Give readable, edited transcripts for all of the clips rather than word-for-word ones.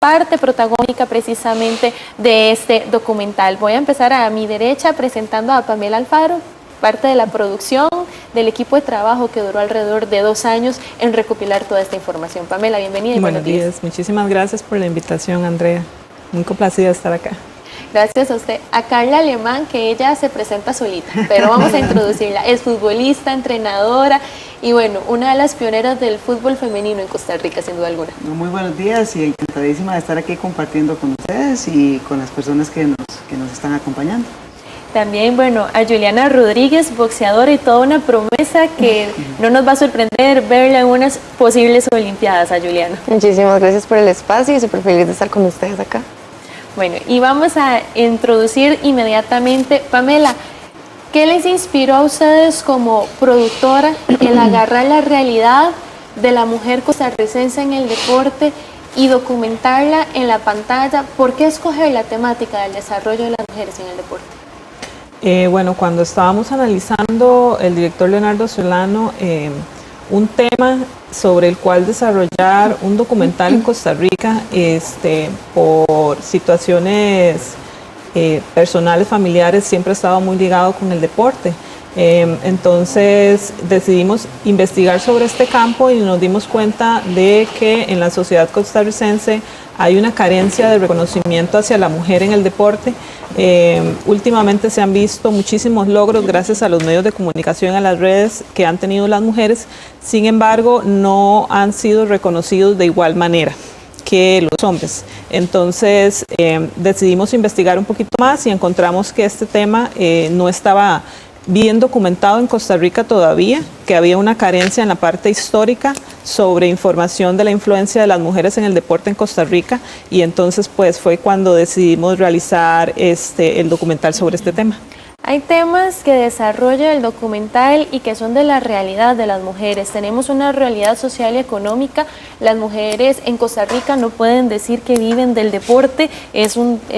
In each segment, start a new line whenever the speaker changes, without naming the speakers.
parte protagónica precisamente de este documental. Voy a empezar a mi derecha presentando a Pamela Alfaro, parte de la producción, del equipo de trabajo que duró alrededor de 2 años en recopilar toda esta información. Pamela, bienvenida y buenos días.
Muchísimas gracias por la invitación, Andrea. Muy complacida de estar acá.
Gracias a usted. A Carla Alemán, que ella se presenta solita, pero vamos a introducirla. Es futbolista, entrenadora y bueno, una de las pioneras del fútbol femenino en Costa Rica, sin duda alguna.
Muy buenos días y encantadísima de estar aquí compartiendo con ustedes y con las personas que nos están acompañando.
También, bueno, a Juliana Rodríguez, boxeadora y toda una promesa que no nos va a sorprender verla en unas posibles Olimpiadas, a Juliana.
Muchísimas gracias por el espacio y súper feliz de estar con ustedes acá.
Bueno, y vamos a introducir inmediatamente, Pamela, ¿qué les inspiró a ustedes como productora el agarrar la realidad de la mujer costarricense en el deporte y documentarla en la pantalla? ¿Por qué escoger la temática del desarrollo de las mujeres en el deporte?
Bueno, cuando estábamos analizando el director Leonardo Solano un tema sobre el cual desarrollar un documental en Costa Rica por situaciones personales, familiares, siempre ha estado muy ligado con el deporte. Entonces decidimos investigar sobre este campo y nos dimos cuenta de que en la sociedad costarricense hay una carencia de reconocimiento hacia la mujer en el deporte. Últimamente se han visto muchísimos logros gracias a los medios de comunicación y a las redes que han tenido las mujeres, sin embargo no han sido reconocidos de igual manera que los hombres. Entonces decidimos investigar un poquito más y encontramos que este tema no estaba bien documentado en Costa Rica todavía, que había una carencia en la parte histórica sobre información de la influencia de las mujeres en el deporte en Costa Rica, y entonces pues fue cuando decidimos realizar el documental sobre este tema.
Hay temas que desarrolla el documental y que son de la realidad de las mujeres. Tenemos una realidad social y económica. Las mujeres en Costa Rica no pueden decir que viven del deporte, es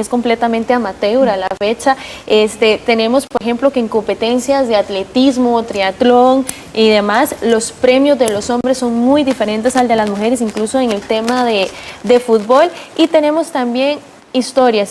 completamente amateur a la fecha. Tenemos, por ejemplo, que en competencias de atletismo, triatlón y demás, los premios de los hombres son muy diferentes al de las mujeres, incluso en el tema de fútbol. Y tenemos también historias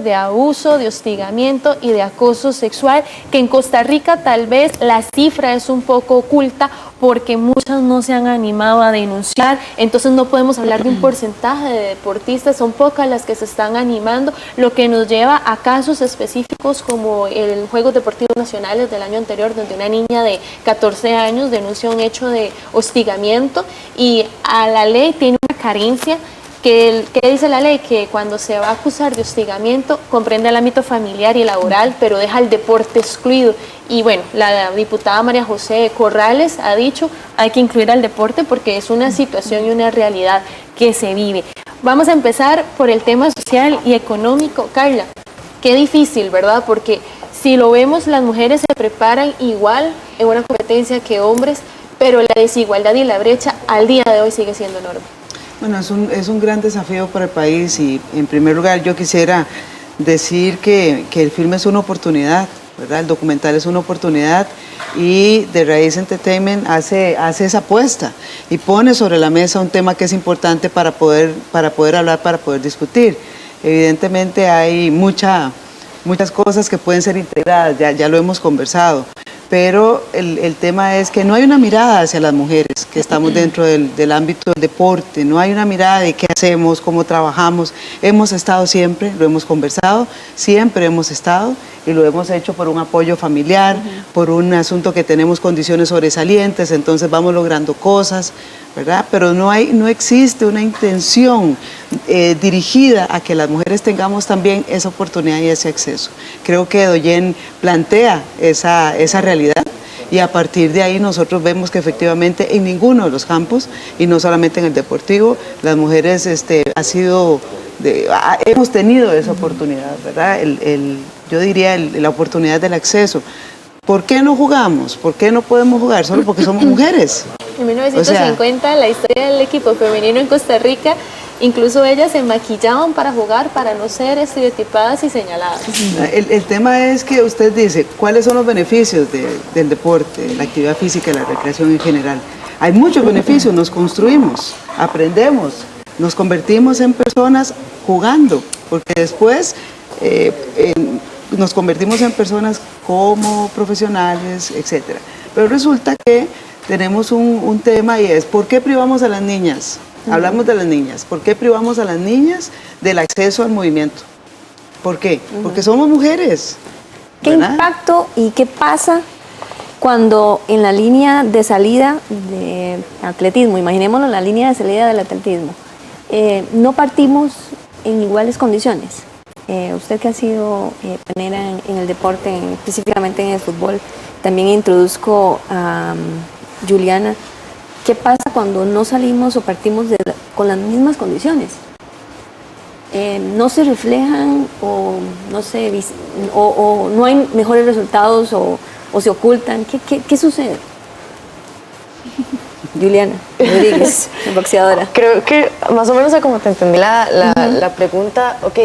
de abuso, de hostigamiento y de acoso sexual, que en Costa Rica tal vez la cifra es un poco oculta porque muchas no se han animado a denunciar, entonces no podemos hablar de un porcentaje de deportistas, son pocas las que se están animando, lo que nos lleva a casos específicos como el Juegos Deportivos Nacionales del año anterior, donde una niña de 14 años denunció un hecho de hostigamiento y a la ley tiene una carencia. ¿Qué dice la ley? Que cuando se va a acusar de hostigamiento comprende el ámbito familiar y laboral, pero deja el deporte excluido. Y bueno, la diputada María José Corrales ha dicho hay que incluir al deporte porque es una situación y una realidad que se vive. Vamos a empezar por el tema social y económico. Carla, qué difícil, ¿verdad? Porque si lo vemos, las mujeres se preparan igual en una competencia que hombres, pero la desigualdad y la brecha al día de hoy sigue siendo enorme.
Bueno, es un gran desafío para el país y en primer lugar yo quisiera decir que el filme es una oportunidad, ¿verdad? El documental es una oportunidad y The Raíz Entertainment hace esa apuesta y pone sobre la mesa un tema que es importante para poder hablar, para poder discutir. Evidentemente hay muchas cosas que pueden ser integradas, ya lo hemos conversado, pero el tema es que no hay una mirada hacia las mujeres que estamos dentro del ámbito del deporte, no hay una mirada de qué hacemos, cómo trabajamos. Hemos estado siempre, lo hemos conversado, siempre hemos estado y lo hemos hecho por un apoyo familiar, por un asunto que tenemos condiciones sobresalientes, entonces vamos logrando cosas, ¿verdad? Pero no existe una intención dirigida a que las mujeres tengamos también esa oportunidad y ese acceso. Creo que Doyen plantea esa realidad y a partir de ahí nosotros vemos que efectivamente en ninguno de los campos, y no solamente en el deportivo, las mujeres hemos tenido esa oportunidad, ¿verdad? Yo diría la oportunidad del acceso. ¿Por qué no jugamos? ¿Por qué no podemos jugar? Solo porque somos mujeres.
En 1950, la historia del equipo femenino en Costa Rica, incluso ellas se maquillaban para jugar, para no ser estereotipadas y señaladas.
El tema es que usted dice, ¿cuáles son los beneficios del deporte, de la actividad física y la recreación en general? Hay muchos beneficios, nos construimos, aprendemos, nos convertimos en personas jugando, porque después nos convertimos en personas como profesionales, etc. Pero resulta que tenemos un tema y es, ¿por qué privamos a las niñas? Hablamos de las niñas. ¿Por qué privamos a las niñas del acceso al movimiento? ¿Por qué? Porque somos mujeres.
¿Qué
¿verdad?
impacto y qué pasa cuando en la línea de salida de atletismo, imaginémonos la línea de salida del atletismo, no partimos en iguales condiciones? Usted que ha sido pionera en el deporte, específicamente en el fútbol, también introduzco a Juliana. ¿Qué pasa cuando no salimos o partimos con las mismas condiciones? ¿No se reflejan o no, o no hay mejores resultados o se ocultan? ¿Qué sucede? Juliana Rodríguez, boxeadora.
Creo que más o menos como te entendí la pregunta, ok,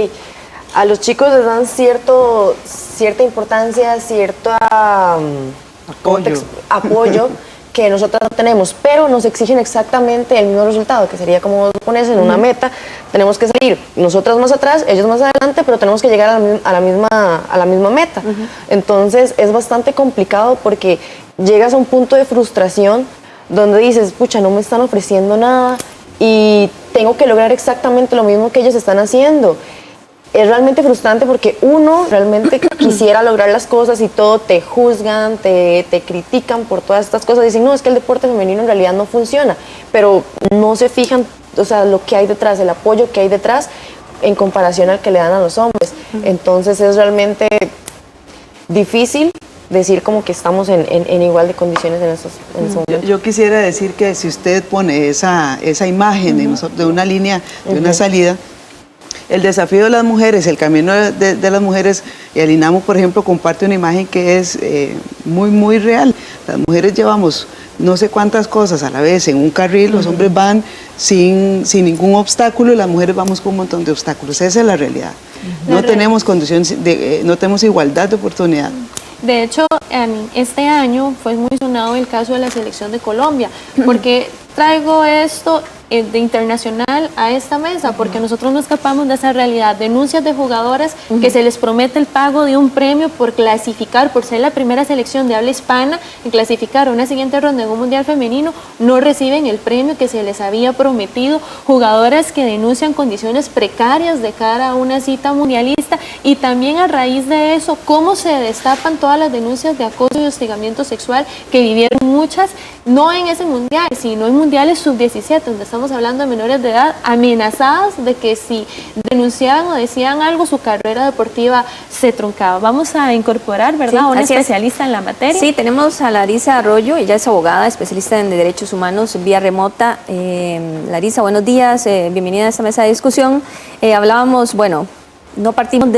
a los chicos les dan cierta importancia, cierto apoyo que nosotros no tenemos, pero nos exigen exactamente el mismo resultado, que sería como pones en una meta, tenemos que salir nosotras más atrás, ellos más adelante, pero tenemos que llegar a la misma meta. Entonces es bastante complicado porque llegas a un punto de frustración donde dices, pucha, no me están ofreciendo nada y tengo que lograr exactamente lo mismo que ellos están haciendo. Es realmente frustrante porque uno realmente quisiera lograr las cosas y todo, te juzgan, te critican por todas estas cosas. Dicen, no, es que el deporte femenino en realidad no funciona, pero no se fijan, o sea, lo que hay detrás, el apoyo que hay detrás en comparación al que le dan a los hombres. Entonces es realmente difícil decir como que estamos en igual de condiciones en ese momento.
Yo quisiera decir que si usted pone esa imagen de una línea, de una salida, el desafío de las mujeres, el camino de las mujeres, y el INAMU, por ejemplo, comparte una imagen que es muy, muy real. Las mujeres llevamos no sé cuántas cosas a la vez en un carril, los hombres van sin ningún obstáculo y las mujeres vamos con un montón de obstáculos. Esa es la realidad. No tenemos condiciones, no tenemos igualdad de oportunidad.
De hecho, este año fue muy sonado el caso de la selección de Colombia, porque traigo esto de internacional a esta mesa, porque nosotros no escapamos de esa realidad. Denuncias de jugadoras que se les promete el pago de un premio por clasificar, por ser la primera selección de habla hispana en clasificar a una siguiente ronda en un mundial femenino, no reciben el premio que se les había prometido. Jugadoras que denuncian condiciones precarias de cara a una cita mundialista, y también a raíz de eso, cómo se destapan todas las denuncias de acoso y hostigamiento sexual que vivieron muchas, no en ese mundial, sino en mundiales sub-17, donde estamos hablando de menores de edad, amenazadas de que si denunciaban o decían algo, su carrera deportiva se truncaba. Vamos a incorporar, ¿verdad?, a una especialista en la materia.
Sí, tenemos a Larisa Arroyo, ella es abogada, especialista en derechos humanos vía remota. Larisa, buenos días, bienvenida a esta mesa de discusión. Hablábamos, bueno, no partimos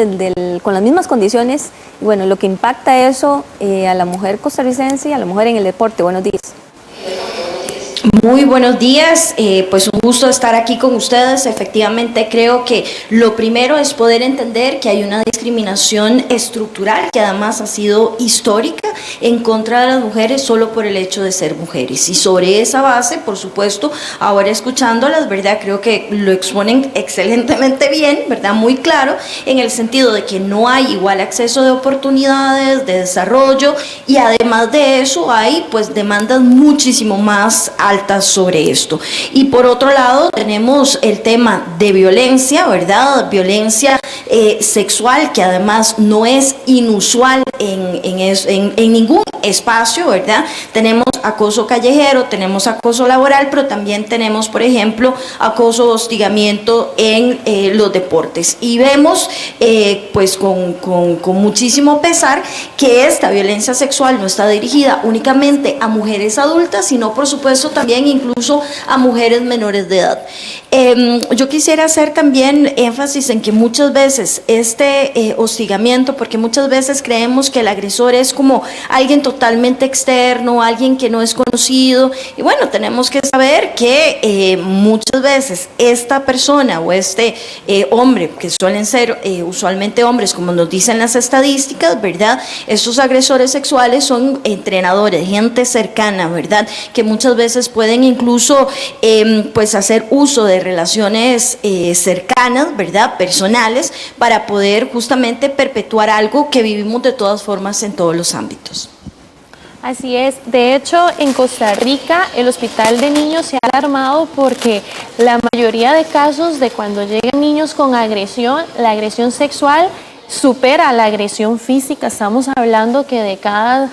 con las mismas condiciones, y bueno, lo que impacta eso a la mujer costarricense y a la mujer en el deporte. Buenos días.
Muy buenos días, pues un gusto estar aquí con ustedes. Efectivamente creo que lo primero es poder entender que hay una discriminación estructural que además ha sido histórica en contra de las mujeres solo por el hecho de ser mujeres, y sobre esa base, por supuesto, ahora escuchándolas, ¿verdad?, creo que lo exponen excelentemente bien, ¿verdad?, muy claro, en el sentido de que no hay igual acceso de oportunidades, de desarrollo, y además de eso hay pues demandas muchísimo más altas sobre esto. Y por otro lado tenemos el tema de violencia, ¿verdad?, violencia sexual, que además no es inusual en ningún espacio, ¿verdad? Tenemos acoso callejero, tenemos acoso laboral, pero también tenemos, por ejemplo, acoso, hostigamiento en los deportes. Y vemos, pues con muchísimo pesar, que esta violencia sexual no está dirigida únicamente a mujeres adultas, sino por supuesto también incluso a mujeres menores de edad. Yo quisiera hacer también énfasis en que muchas veces veces este hostigamiento, porque muchas veces creemos que el agresor es como alguien totalmente externo, alguien que no es conocido, y bueno, tenemos que saber que muchas veces esta persona o este hombre, que suelen ser usualmente hombres, como nos dicen las estadísticas, ¿verdad? Estos agresores sexuales son entrenadores, gente cercana, ¿verdad? Que muchas veces pueden incluso pues hacer uso de relaciones cercanas, ¿verdad? Personales, para poder justamente perpetuar algo que vivimos de todas formas en todos los ámbitos.
Así es. De hecho, en Costa Rica el Hospital de Niños se ha alarmado porque la mayoría de casos de cuando llegan niños con agresión, la agresión sexual supera la agresión física. Estamos hablando que de cada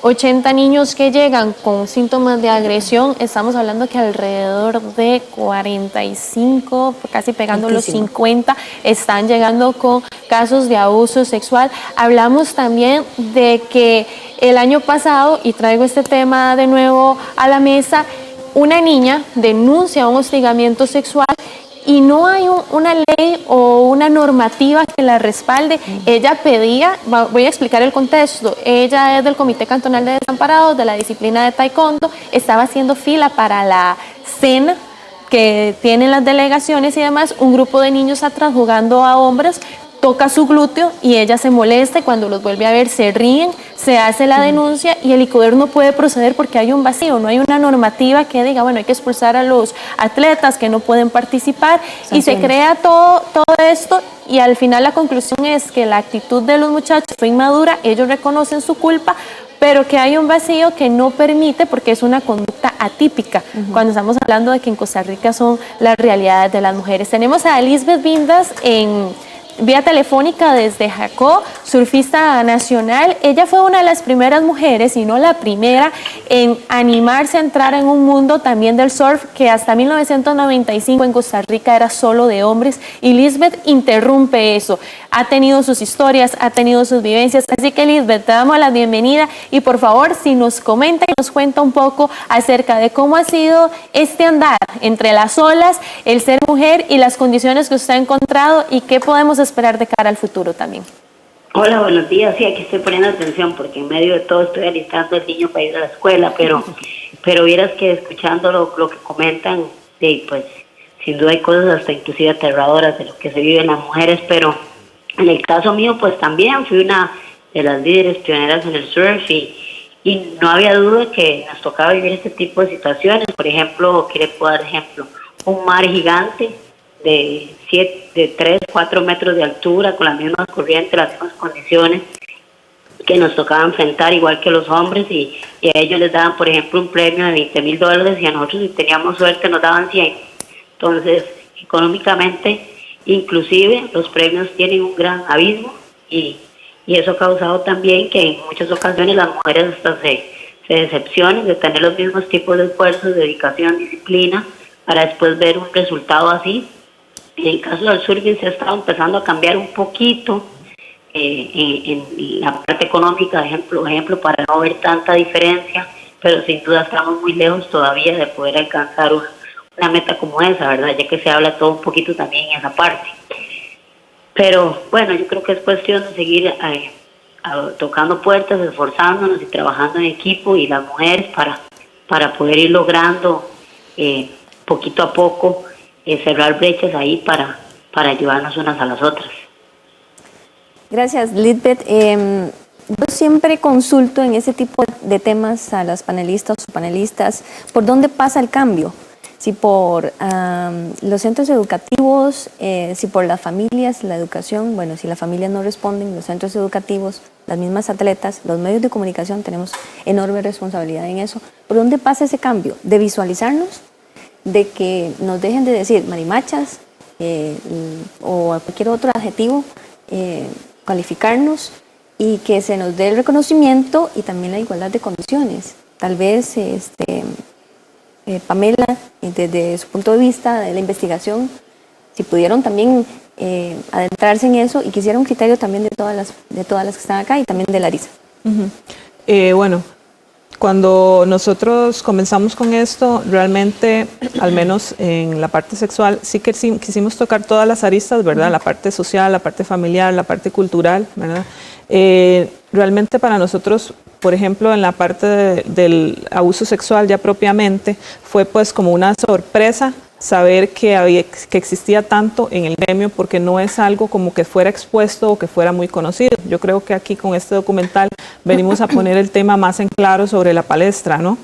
80 niños que llegan con síntomas de agresión, estamos hablando que alrededor de 45, casi pegando los 50, están llegando con casos de abuso sexual. Hablamos también de que el año pasado, y traigo este tema de nuevo a la mesa, una niña denuncia un hostigamiento sexual y no hay una ley o una normativa que la respalde. Ella pedía, voy a explicar el contexto, ella es del Comité Cantonal de Desamparados, de la disciplina de Taekwondo, estaba haciendo fila para la cena que tienen las delegaciones y demás, un grupo de niños atrás jugando a hombres, toca su glúteo y ella se molesta y cuando los vuelve a ver se ríen, se hace la denuncia y el ICODER no puede proceder porque hay un vacío, no hay una normativa que diga, bueno, hay que expulsar a los atletas que no pueden participar y se crea todo esto y al final la conclusión es que la actitud de los muchachos fue inmadura, ellos reconocen su culpa, pero que hay un vacío que no permite porque es una conducta atípica, cuando estamos hablando de que en Costa Rica son las realidades de las mujeres. Tenemos a Elizabeth Vindas en vía telefónica desde Jacó, surfista nacional. Ella fue una de las primeras mujeres, y no la primera, en animarse a entrar en un mundo también del surf que hasta 1995 en Costa Rica era solo de hombres, y Lisbeth interrumpe eso. Ha tenido sus historias, ha tenido sus vivencias, así que Lisbeth, te damos la bienvenida y por favor, si nos comenta y nos cuenta un poco acerca de cómo ha sido este andar entre las olas, el ser mujer y las condiciones que usted ha encontrado y qué podemos esperar de cara al futuro también.
Hola, buenos días. Sí, aquí estoy poniendo atención porque en medio de todo estoy alistando al niño para ir a la escuela, pero vieras que escuchando lo que comentan, pues sin duda hay cosas hasta inclusive aterradoras de lo que se vive en las mujeres, pero en el caso mío pues también fui una de las líderes pioneras en el surf y no había duda que nos tocaba vivir este tipo de situaciones. Por ejemplo, ¿qué le puedo dar ejemplo? Un mar gigante de 3, 4 metros de altura, con las mismas corrientes, las mismas condiciones, que nos tocaba enfrentar igual que los hombres, y a ellos les daban, por ejemplo, un premio de $20,000 y a nosotros, si teníamos suerte, nos daban 100. Entonces, económicamente, inclusive, los premios tienen un gran abismo y eso ha causado también que en muchas ocasiones las mujeres hasta se decepcionen de tener los mismos tipos de esfuerzos, dedicación, disciplina, para después ver un resultado así. En el caso del surfing se ha estado empezando a cambiar un poquito en la parte económica, ejemplo, para no ver tanta diferencia, pero sin duda estamos muy lejos todavía de poder alcanzar una meta como esa, ¿verdad? Ya que se habla todo un poquito también en esa parte. Pero bueno, yo creo que es cuestión de seguir tocando puertas, esforzándonos y trabajando en equipo, y las mujeres para poder ir logrando poquito a poco cerrar brechas ahí para ayudarnos unas a las otras.
Gracias, Lisbeth. Yo siempre consulto en ese tipo de temas a las panelistas o panelistas por dónde pasa el cambio. Si por los centros educativos, si por las familias, la educación, bueno, si las familias no responden, los centros educativos, las mismas atletas, los medios de comunicación, tenemos enorme responsabilidad en eso. ¿Por dónde pasa ese cambio? De visualizarnos, de que nos dejen de decir marimachas o cualquier otro adjetivo, calificarnos, y que se nos dé el reconocimiento y también la igualdad de condiciones. Tal vez Pamela, desde su punto de vista de la investigación, si pudieron también adentrarse en eso, y quisiera un criterio también de todas las que están acá y también de Larisa.
Bueno, Cuando nosotros comenzamos con esto, realmente, al menos en la parte sexual, sí que quisimos tocar todas las aristas, ¿verdad? La parte social, la parte familiar, la parte cultural, ¿verdad? Realmente para nosotros, por ejemplo, en la parte del abuso sexual ya propiamente, fue pues como una sorpresa saber que existía tanto en el gremio, porque no es algo como que fuera expuesto o que fuera muy conocido. Yo creo que aquí con este documental venimos a poner el tema más en claro sobre la palestra, ¿no?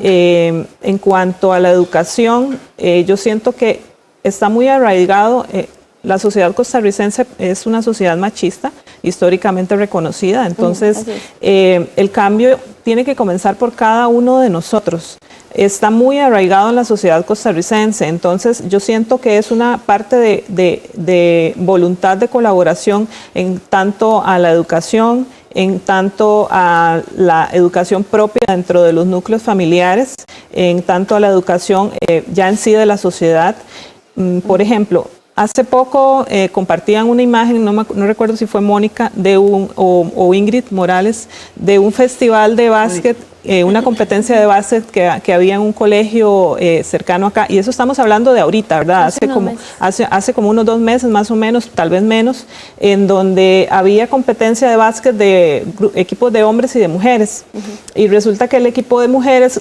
En cuanto a la educación, yo siento que está muy arraigado. La sociedad costarricense es una sociedad machista, históricamente reconocida, entonces el cambio tiene que comenzar por cada uno de nosotros. Está muy arraigado en la sociedad costarricense, entonces yo siento que es una parte de voluntad de colaboración en tanto a la educación, en tanto a la educación propia dentro de los núcleos familiares, en tanto a la educación ya en sí de la sociedad. Por ejemplo, hace poco compartían una imagen, no recuerdo si fue Mónica o Ingrid Morales, de un festival de básquet, una competencia de básquet que había en un colegio cercano acá, y eso estamos hablando de ahorita, ¿verdad? Hace como unos 2 meses más o menos, tal vez menos, en donde había competencia de básquet de equipos de hombres y de mujeres, y resulta que el equipo de mujeres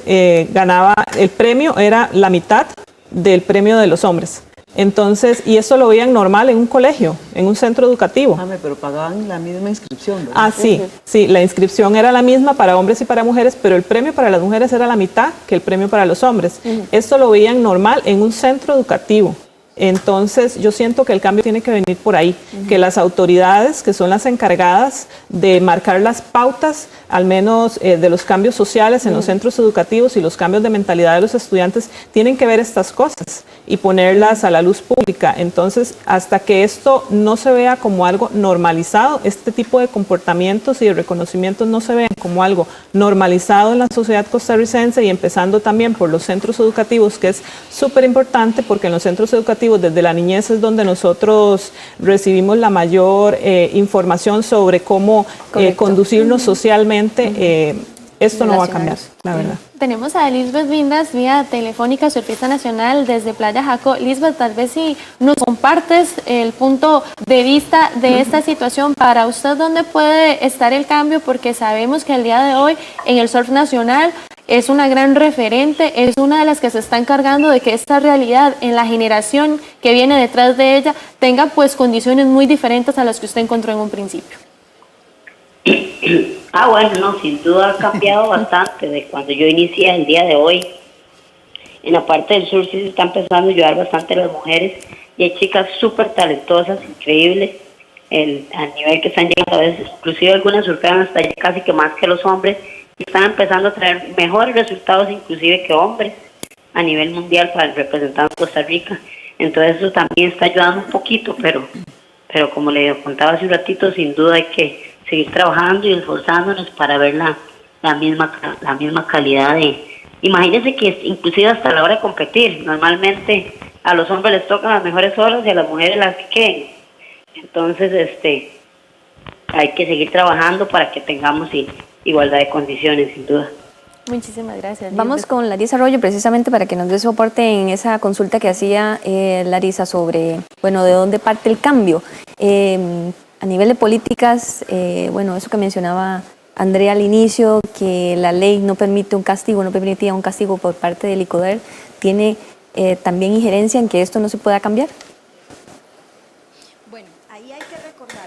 ganaba, el premio era la mitad del premio de los hombres. Entonces, y eso lo veían normal en un colegio, en un centro educativo.
Pero pagaban la misma inscripción, ¿verdad?
Ah, sí, sí, la inscripción era la misma para hombres y para mujeres, pero el premio para las mujeres era la mitad que el premio para los hombres. Esto lo veían normal en un centro educativo. Entonces, yo siento que el cambio tiene que venir por ahí, que las autoridades, que son las encargadas de marcar las pautas, al menos de los cambios sociales en los centros educativos y los cambios de mentalidad de los estudiantes, tienen que ver estas cosas y ponerlas a la luz pública. Entonces, hasta que esto no se vea como algo normalizado, este tipo de comportamientos y de reconocimientos no se vean como algo normalizado en la sociedad costarricense, y empezando también por los centros educativos, que es súper importante, porque en los centros educativos desde la niñez es donde nosotros recibimos la mayor información sobre cómo conducirnos socialmente. Esto no va a cambiar, la verdad.
Tenemos a Lisbeth Vindas, vía telefónica, surfista nacional desde Playa Jaco. Lisbeth, tal vez si nos compartes el punto de vista de esta situación, para usted, ¿dónde puede estar el cambio? Porque sabemos que el día de hoy en el surf nacional es una gran referente, es una de las que se está encargando de que esta realidad en la generación que viene detrás de ella tenga pues condiciones muy diferentes a las que usted encontró en un principio.
Bueno, no, sin duda ha cambiado bastante de cuando yo inicié el día de hoy. En la parte del sur sí se está empezando a ayudar bastante a las mujeres, y hay chicas súper talentosas, increíbles, al nivel que están llegando. A veces, inclusive algunas surfean hasta ya casi que más que los hombres, y están empezando a traer mejores resultados inclusive que hombres a nivel mundial para representar a Costa Rica. Entonces eso también está ayudando un poquito, pero como le contaba hace un ratito, sin duda hay que seguir trabajando y esforzándonos para ver la misma calidad de... Imagínense que inclusive hasta la hora de competir, normalmente a los hombres les tocan las mejores horas y a las mujeres las que queden. Entonces hay que seguir trabajando para que tengamos igualdad de condiciones, sin duda.
Muchísimas gracias.
Vamos con Larisa Arroyo precisamente para que nos dé soporte en esa consulta que hacía Larisa sobre, bueno, de dónde parte el cambio. A nivel de políticas, bueno, eso que mencionaba Andrea al inicio, que la ley no permite un castigo, no permitía un castigo por parte del ICODER, ¿tiene también injerencia en que esto no se pueda cambiar?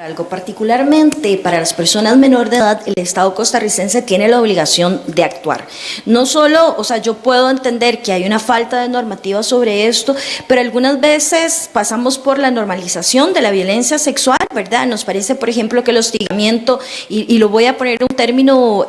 Algo particularmente para las personas menor de edad, el Estado costarricense tiene la obligación de actuar. No solo, yo puedo entender que hay una falta de normativa sobre esto, pero algunas veces pasamos por la normalización de la violencia sexual, ¿verdad? Nos parece, por ejemplo, que el hostigamiento, y lo voy a poner un término,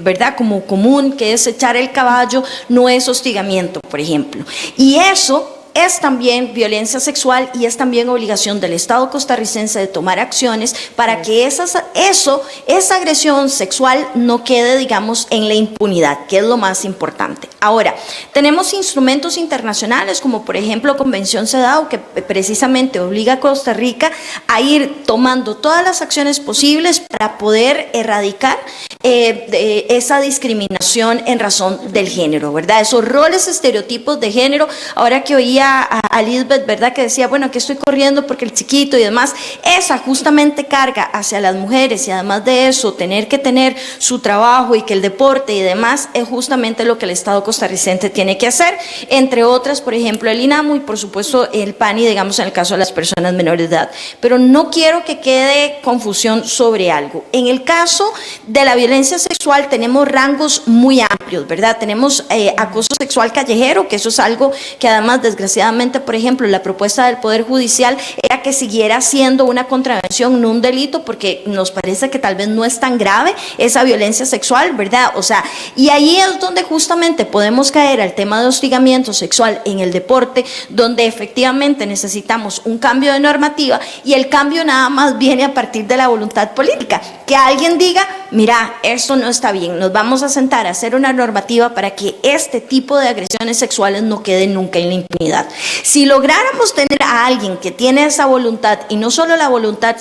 ¿verdad?, como común, que es echar el caballo, no es hostigamiento, por ejemplo. Y eso es también violencia sexual y es también obligación del Estado costarricense de tomar acciones para que esa agresión sexual no quede, digamos, en la impunidad, que es lo más importante. Ahora, tenemos instrumentos internacionales como por ejemplo Convención CEDAW, que precisamente obliga a Costa Rica a ir tomando todas las acciones posibles para poder erradicar esa discriminación en razón del género, ¿verdad? Esos roles, estereotipos de género. Ahora que oía a Lisbeth, ¿verdad? Que decía, bueno, aquí estoy corriendo porque el chiquito y demás, esa justamente carga hacia las mujeres y además de eso, tener que tener su trabajo y que el deporte y demás es justamente lo que el Estado costarricense tiene que hacer, entre otras, por ejemplo, el INAMU y por supuesto el PANI, digamos, en el caso de las personas menores de edad. Pero no quiero que quede confusión sobre algo. En el caso de la violencia sexual tenemos rangos muy amplios, ¿verdad? Tenemos acoso sexual callejero, que eso es algo que además, desgraciadamente, por ejemplo, la propuesta del Poder Judicial era que siguiera siendo una contravención, no un delito, porque nos parece que tal vez no es tan grave esa violencia sexual, ¿verdad? O sea, y ahí es donde justamente podemos caer al tema de hostigamiento sexual en el deporte, donde efectivamente necesitamos un cambio de normativa y el cambio nada más viene a partir de la voluntad política. Que alguien diga, mira, esto no está bien, nos vamos a sentar a hacer una normativa para que este tipo de agresiones sexuales no queden nunca en la impunidad. Si lográramos tener a alguien que tiene esa voluntad, y no solo la voluntad,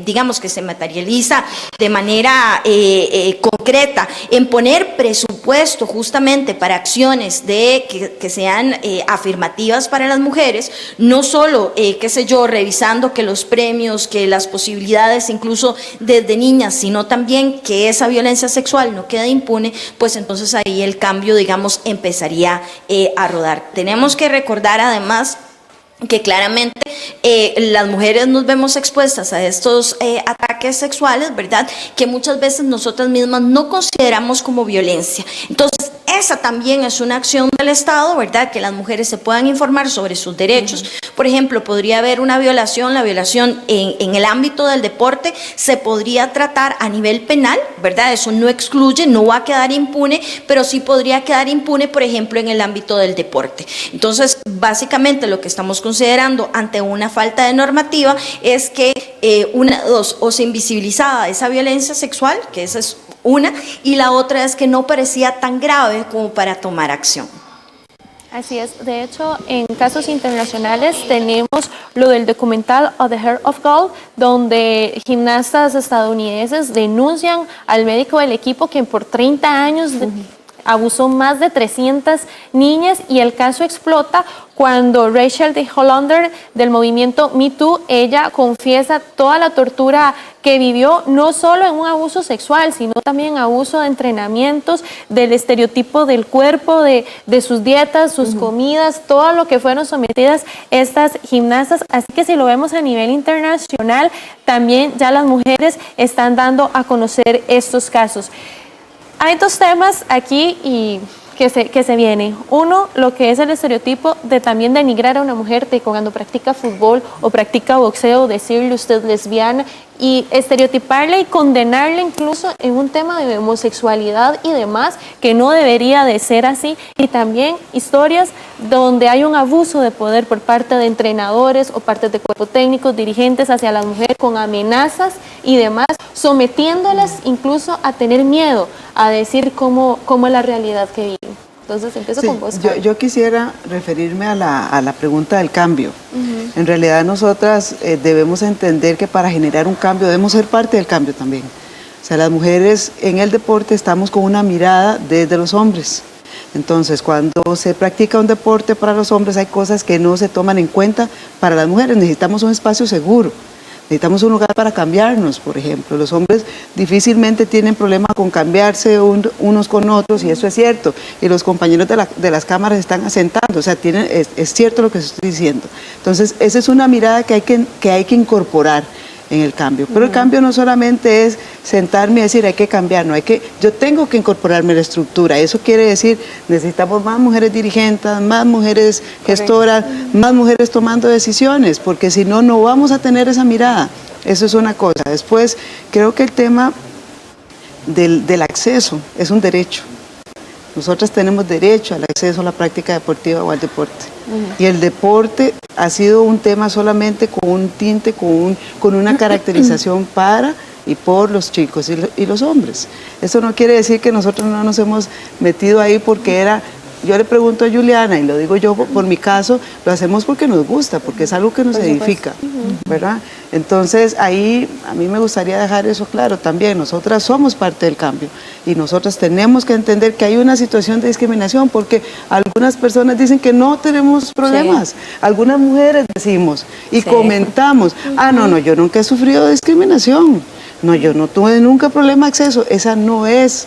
digamos, que se materializa de manera concreta, en poner presupuesto justamente para acciones que sean afirmativas para las mujeres, no solo, qué sé yo, revisando que los premios, que las posibilidades incluso desde niñas, sino también que esa violencia sexual no quede impune, pues entonces ahí el cambio, digamos, empezaría a rodar. Tenemos que recordar además que claramente las mujeres nos vemos expuestas a estos ataques sexuales, ¿verdad? Que muchas veces nosotras mismas no consideramos como violencia. Entonces, esa también es una acción del Estado, ¿verdad? Que las mujeres se puedan informar sobre sus derechos. Por ejemplo, podría haber una violación, la violación en el ámbito del deporte se podría tratar a nivel penal, ¿verdad? Eso no excluye, no va a quedar impune, pero sí podría quedar impune, por ejemplo, en el ámbito del deporte. Entonces, básicamente lo que estamos considerando ante una falta de normativa es que o se invisibilizaba esa violencia sexual, que esa es una, y la otra es que no parecía tan grave como para tomar acción.
Así es. De hecho, en casos internacionales tenemos lo del documental A The Heart of Gold, donde gimnastas estadounidenses denuncian al médico del equipo que por 30 años abusó más de 300 niñas, y el caso explota cuando Rachel de Hollander del movimiento Me Too, ella confiesa toda la tortura que vivió, no solo en un abuso sexual, sino también abuso de entrenamientos, del estereotipo del cuerpo, de sus dietas, sus comidas, todo lo que fueron sometidas estas gimnastas. Así que si lo vemos a nivel internacional, también ya las mujeres están dando a conocer estos casos. Hay dos temas aquí y que se vienen. Uno, lo que es el estereotipo de también denigrar a una mujer de cuando practica fútbol o practica boxeo, decirle usted lesbiana y estereotiparle y condenarle incluso en un tema de homosexualidad y demás, que no debería de ser así. Y también historias donde hay un abuso de poder por parte de entrenadores o partes de cuerpo técnicos, dirigentes hacia las mujeres con amenazas y demás, sometiéndolas incluso a tener miedo a decir cómo es la realidad que viven. Entonces empiezo con vos.
Yo quisiera referirme a la pregunta del cambio. En realidad nosotras debemos entender que para generar un cambio debemos ser parte del cambio también. O sea, las mujeres en el deporte estamos con una mirada desde los hombres. Entonces, cuando se practica un deporte para los hombres hay cosas que no se toman en cuenta para las mujeres. Necesitamos un espacio seguro. Necesitamos un lugar para cambiarnos, por ejemplo. Los hombres difícilmente tienen problema con cambiarse unos con otros, y eso es cierto. Y los compañeros de las cámaras están asentando, o sea, es cierto lo que estoy diciendo. Entonces, esa es una mirada que hay que incorporar en el cambio. Pero el cambio no solamente es sentarme y decir hay que cambiar, no, yo tengo que incorporarme a la estructura. Eso quiere decir, necesitamos más mujeres dirigentes, más mujeres gestoras, más mujeres tomando decisiones, porque si no, no vamos a tener esa mirada. Eso es una cosa. Después, creo que el tema del acceso es un derecho. Nosotras tenemos derecho al acceso a la práctica deportiva o al deporte. Y el deporte ha sido un tema solamente con un tinte, con una caracterización para y por los chicos y los hombres. Eso no quiere decir que nosotros no nos hemos metido ahí porque era... Yo le pregunto a Juliana, y lo digo yo por mi caso, lo hacemos porque nos gusta, porque es algo que nos edifica, ¿verdad? Entonces, ahí a mí me gustaría dejar eso claro también. Nosotras somos parte del cambio y nosotras tenemos que entender que hay una situación de discriminación, porque algunas personas dicen que no tenemos problemas. Algunas mujeres decimos y comentamos, no, yo nunca he sufrido discriminación. No, yo no tuve nunca problema de acceso. Esa no es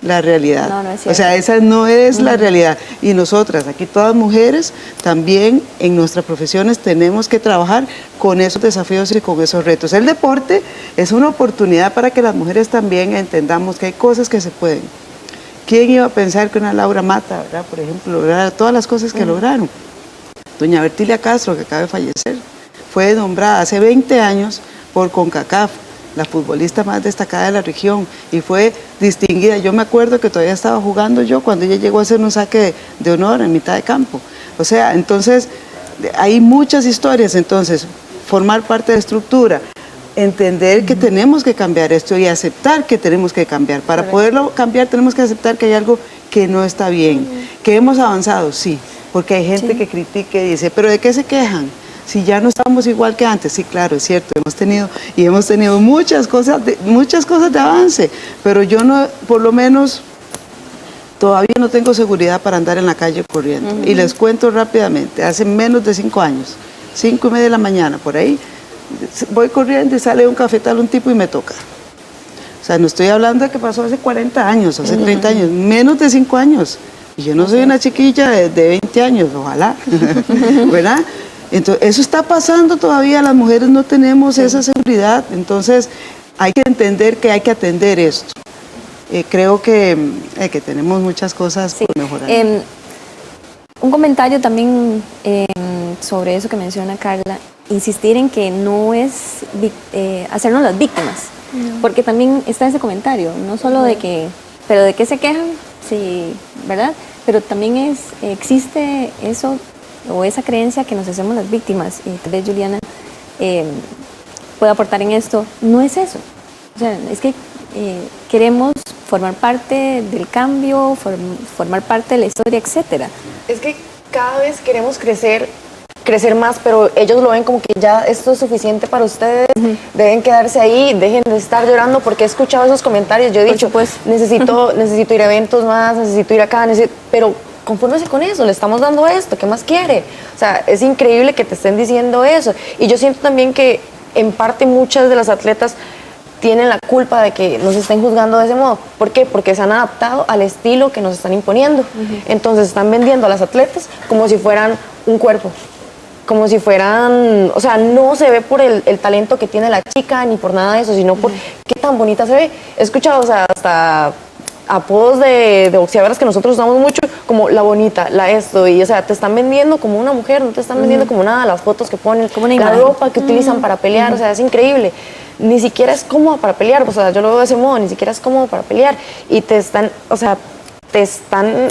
la realidad.
No es cierto.
O sea, esa no es la realidad. Y nosotras, aquí todas mujeres, también en nuestras profesiones tenemos que trabajar con esos desafíos y con esos retos. El deporte es una oportunidad para que las mujeres también entendamos que hay cosas que se pueden. ¿Quién iba a pensar que una Laura Mata, ¿verdad?, por ejemplo, lograra todas las cosas que lograron? Doña Bertilia Castro, que acaba de fallecer, fue nombrada hace 20 años por CONCACAF la futbolista más destacada de la región, y fue distinguida. Yo me acuerdo que todavía estaba jugando yo cuando ella llegó a hacer un saque de honor en mitad de campo. O sea, entonces, hay muchas historias. Entonces, formar parte de la estructura, entender que tenemos que cambiar esto y aceptar que tenemos que cambiar. Para poderlo cambiar tenemos que aceptar que hay algo que no está bien. Que hemos avanzado, sí, porque hay gente que critica y dice, ¿pero de qué se quejan? Si ya no estamos igual que antes. Sí, claro, es cierto, hemos tenido muchas cosas de avance, pero yo no, por lo menos, todavía no tengo seguridad para andar en la calle corriendo. Y les cuento rápidamente, hace menos de 5 años, 5:30 de la mañana, por ahí, voy corriendo y sale un cafetal un tipo y me toca. O sea, no estoy hablando de que pasó hace 40 años, hace 30 años, menos de 5 años. Y yo no soy una chiquilla de 20 años, ojalá, ¿verdad? Entonces, eso está pasando todavía, las mujeres no tenemos esa seguridad. Entonces, hay que entender que hay que atender esto. Creo que tenemos muchas cosas por mejorar.
Un comentario también sobre eso que menciona Carla, insistir en que no es hacernos las víctimas, porque también está ese comentario, no solo de que, pero de qué se quejan, sí, ¿verdad? Pero también existe eso, o esa creencia que nos hacemos las víctimas, y tal vez Juliana puede aportar en esto. No es eso, o sea, es que queremos formar parte del cambio, formar parte de la historia, etcétera.
Es que cada vez queremos crecer más, pero ellos lo ven como que ya esto es suficiente para ustedes, deben quedarse ahí, dejen de estar llorando, porque he escuchado esos comentarios. Yo he dicho, pues necesito ir a eventos más, necesito ir acá, pero confórmese con eso, le estamos dando esto, ¿qué más quiere? O sea, es increíble que te estén diciendo eso. Y yo siento también que en parte muchas de las atletas tienen la culpa de que nos estén juzgando de ese modo. ¿Por qué? Porque se han adaptado al estilo que nos están imponiendo. Entonces están vendiendo a las atletas como si fueran un cuerpo, como si fueran, o sea, no se ve por el talento que tiene la chica ni por nada de eso, sino por qué tan bonita se ve. He escuchado, o sea, hasta apodos de boxeadoras que nosotros usamos mucho, como la bonita, la esto, y o sea, te están vendiendo como una mujer, no te están vendiendo como nada, las fotos que ponen, como la ropa que utilizan para pelear, o sea, es increíble. Ni siquiera es cómodo para pelear, o sea, yo lo veo de ese modo, ni siquiera es cómodo para pelear, y te están, o sea, te están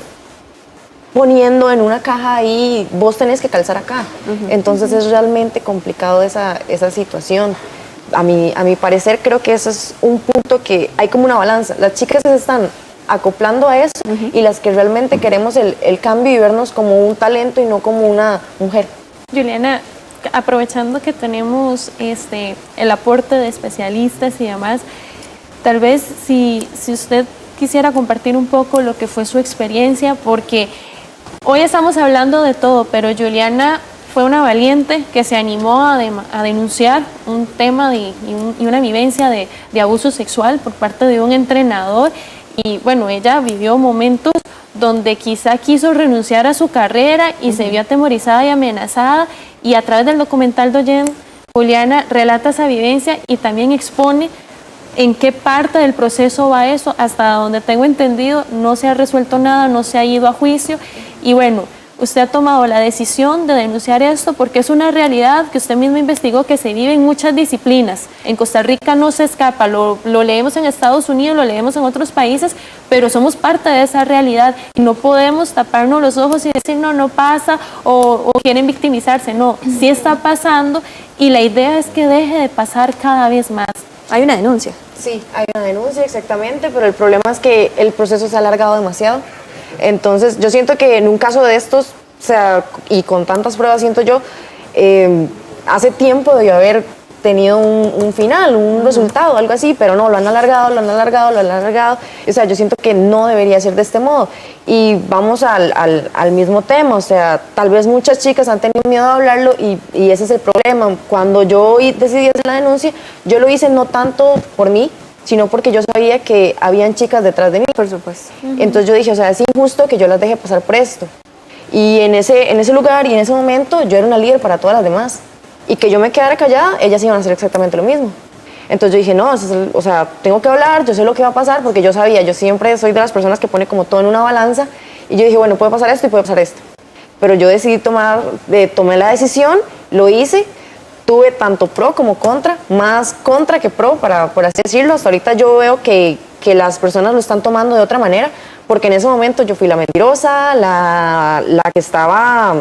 poniendo en una caja ahí, vos tenés que calzar acá. Entonces es realmente complicado esa situación. A mi parecer, creo que eso es un punto que hay como una balanza. Las chicas se están acoplando a eso y las que realmente queremos el cambio y vernos como un talento y no como una mujer.
Juliana, aprovechando que tenemos el aporte de especialistas y demás, tal vez si usted quisiera compartir un poco lo que fue su experiencia, porque hoy estamos hablando de todo, pero Juliana fue una valiente que se animó a denunciar un tema y una vivencia de abuso sexual por parte de un entrenador. Y bueno, ella vivió momentos donde quizá quiso renunciar a su carrera y se vio atemorizada y amenazada. Y a través del documental Doyen, Juliana relata esa vivencia y también expone en qué parte del proceso va eso. Hasta donde tengo entendido, no se ha resuelto nada, no se ha ido a juicio. Y bueno, usted ha tomado la decisión de denunciar esto porque es una realidad que usted mismo investigó que se vive en muchas disciplinas. En Costa Rica no se escapa, lo leemos en Estados Unidos, lo leemos en otros países, pero somos parte de esa realidad y no podemos taparnos los ojos y decir no pasa o quieren victimizarse. No, sí está pasando y la idea es que deje de pasar cada vez más.
Hay una denuncia.
Sí, hay una denuncia exactamente, pero el problema es que el proceso se ha alargado demasiado. Entonces, yo siento que en un caso de estos, o sea, y con tantas pruebas, siento yo, hace tiempo debió haber tenido un final, un resultado, algo así, pero no, lo han alargado, lo han alargado, lo han alargado. O sea, yo siento que no debería ser de este modo. Y vamos al mismo tema, o sea, tal vez muchas chicas han tenido miedo a hablarlo y ese es el problema. Cuando yo decidí hacer la denuncia, yo lo hice no tanto por mí, sino porque yo sabía que habían chicas detrás de mí.
Por supuesto.
Entonces yo dije, o sea, es injusto que yo las deje pasar por esto. Y en ese lugar y en ese momento yo era una líder para todas las demás. Y que yo me quedara callada, ellas iban a hacer exactamente lo mismo. Entonces yo dije, no, o sea, tengo que hablar, yo sé lo que va a pasar, porque yo sabía, yo siempre soy de las personas que pone como todo en una balanza. Y yo dije, bueno, puede pasar esto y puede pasar esto. Pero yo decidí tomé la decisión, lo hice. Tuve tanto pro como contra, más contra que pro, por así decirlo. Hasta ahorita yo veo que las personas lo están tomando de otra manera, porque en ese momento yo fui la mentirosa, la que estaba...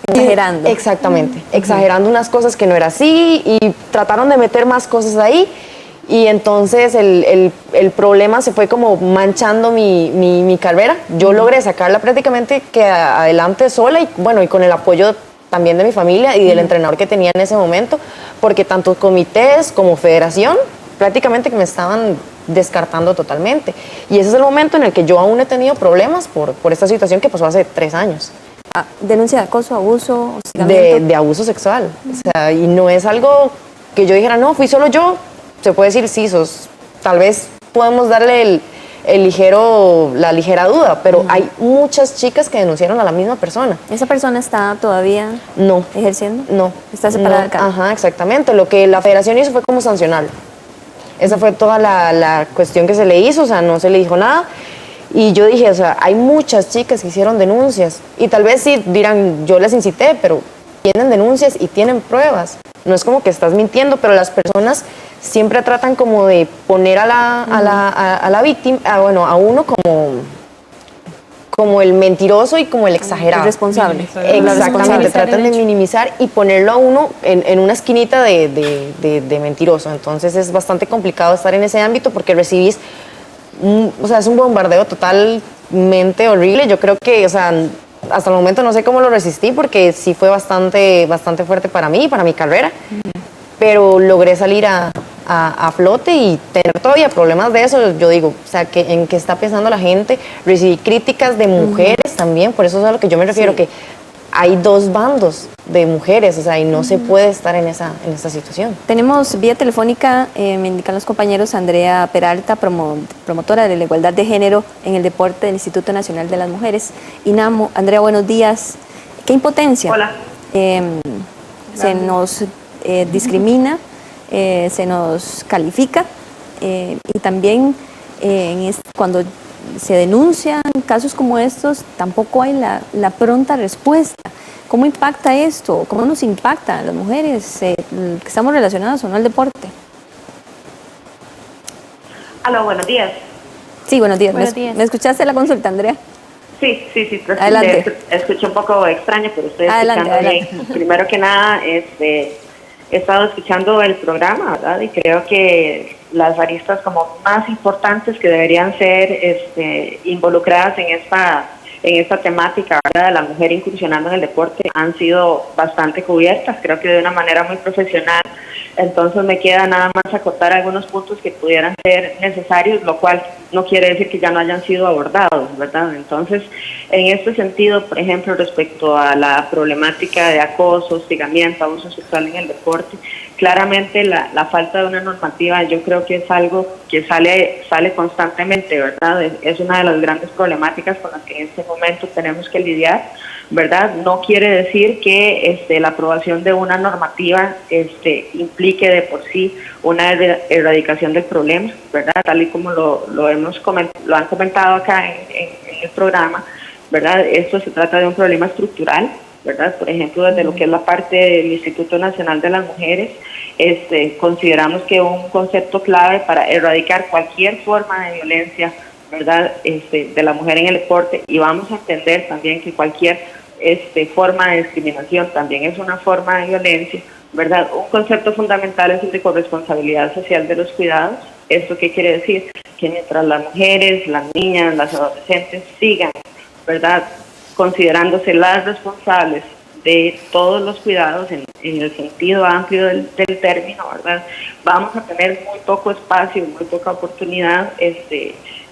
Exagerando.
Exactamente, exagerando unas cosas que no era así y trataron de meter más cosas ahí y entonces el problema se fue como manchando mi carrera. Yo logré sacarla prácticamente que adelante sola y bueno, y con el apoyo también de mi familia y del entrenador que tenía en ese momento, porque tanto comités como federación prácticamente que me estaban descartando totalmente. Y ese es el momento en el que yo aún he tenido problemas por esta situación que pasó hace 3 años.
Denuncia de acoso, abuso, hostigamiento.
De abuso sexual. O sea, y no es algo que yo dijera, no, fui solo yo. Se puede decir, sí, tal vez podemos darle la ligera duda, pero hay muchas chicas que denunciaron a la misma persona.
¿Esa persona está todavía ejerciendo?
No.
¿Está separada del cargo?
Ajá, exactamente. Lo que la federación hizo fue como sancionarlo. Esa fue toda la cuestión que se le hizo, o sea, no se le dijo nada. Y yo dije, o sea, hay muchas chicas que hicieron denuncias. Y tal vez sí dirán, yo les incité, pero tienen denuncias y tienen pruebas. No es como que estás mintiendo, pero las personas siempre tratan como de poner a la víctima, a uno como el mentiroso y como el exagerado.
El responsable.
Exactamente, tratan de minimizar y ponerlo a uno en una esquinita de mentiroso. Entonces es bastante complicado estar en ese ámbito porque recibís, o sea, es un bombardeo totalmente horrible. Yo creo que, o sea, hasta el momento no sé cómo lo resistí porque sí fue bastante fuerte para mí, para mi carrera, pero logré salir a flote y tener todavía problemas de eso. Yo digo, o sea, ¿en qué está pensando la gente? Recibí críticas de mujeres también, por eso es a lo que yo me refiero, que hay 2 bandos de mujeres, o sea, y no se puede estar en esa situación.
Tenemos vía telefónica, me indican los compañeros, Andrea Peralta, promotora de la igualdad de género en el deporte del Instituto Nacional de las Mujeres, INAMO. Andrea, buenos días. ¿Qué impotencia?
Hola.
Se nos discrimina, se nos califica y también cuando se denuncian casos como estos, tampoco hay la pronta respuesta. ¿Cómo impacta esto? ¿Cómo nos impacta a las mujeres que estamos relacionadas o no al deporte?
Aló, buenos días.
Sí, buenos días.
Buenos días.
¿Me escuchaste la consulta, Andrea?
Sí.
Adelante.
Escuché un poco extraño, pero estoy
Adelante,
escuchando
adelante.
bien. Primero que nada, he estado escuchando el programa, ¿verdad? Y creo que las aristas como más importantes que deberían ser involucradas en esta temática, ¿verdad?, de la mujer incursionando en el deporte han sido bastante cubiertas, creo que de una manera muy profesional. Entonces me queda nada más acotar algunos puntos que pudieran ser necesarios, lo cual no quiere decir que ya no hayan sido abordados, ¿verdad? Entonces, en este sentido, por ejemplo, respecto a la problemática de acoso, hostigamiento, abuso sexual en el deporte, claramente la falta de una normativa yo creo que es algo que sale constantemente, ¿verdad? Es una de las grandes problemáticas con las que en este momento tenemos que lidiar, ¿verdad? No quiere decir que la aprobación de una normativa implique de por sí una erradicación del problema, ¿verdad? Tal y como lo han comentado acá en el programa, ¿verdad? Esto se trata de un problema estructural, ¿verdad? Por ejemplo, desde lo que es la parte del Instituto Nacional de las Mujeres, consideramos que un concepto clave para erradicar cualquier forma de violencia, ¿verdad? De la mujer en el deporte, y vamos a entender también que cualquier forma de discriminación también es una forma de violencia, ¿verdad? Un concepto fundamental es el de corresponsabilidad social de los cuidados. ¿Esto qué quiere decir? Que mientras las mujeres, las niñas, las adolescentes sigan, ¿verdad?, considerándose las responsables de todos los cuidados en el sentido amplio del término, ¿verdad?, vamos a tener muy poco espacio, muy poca oportunidad.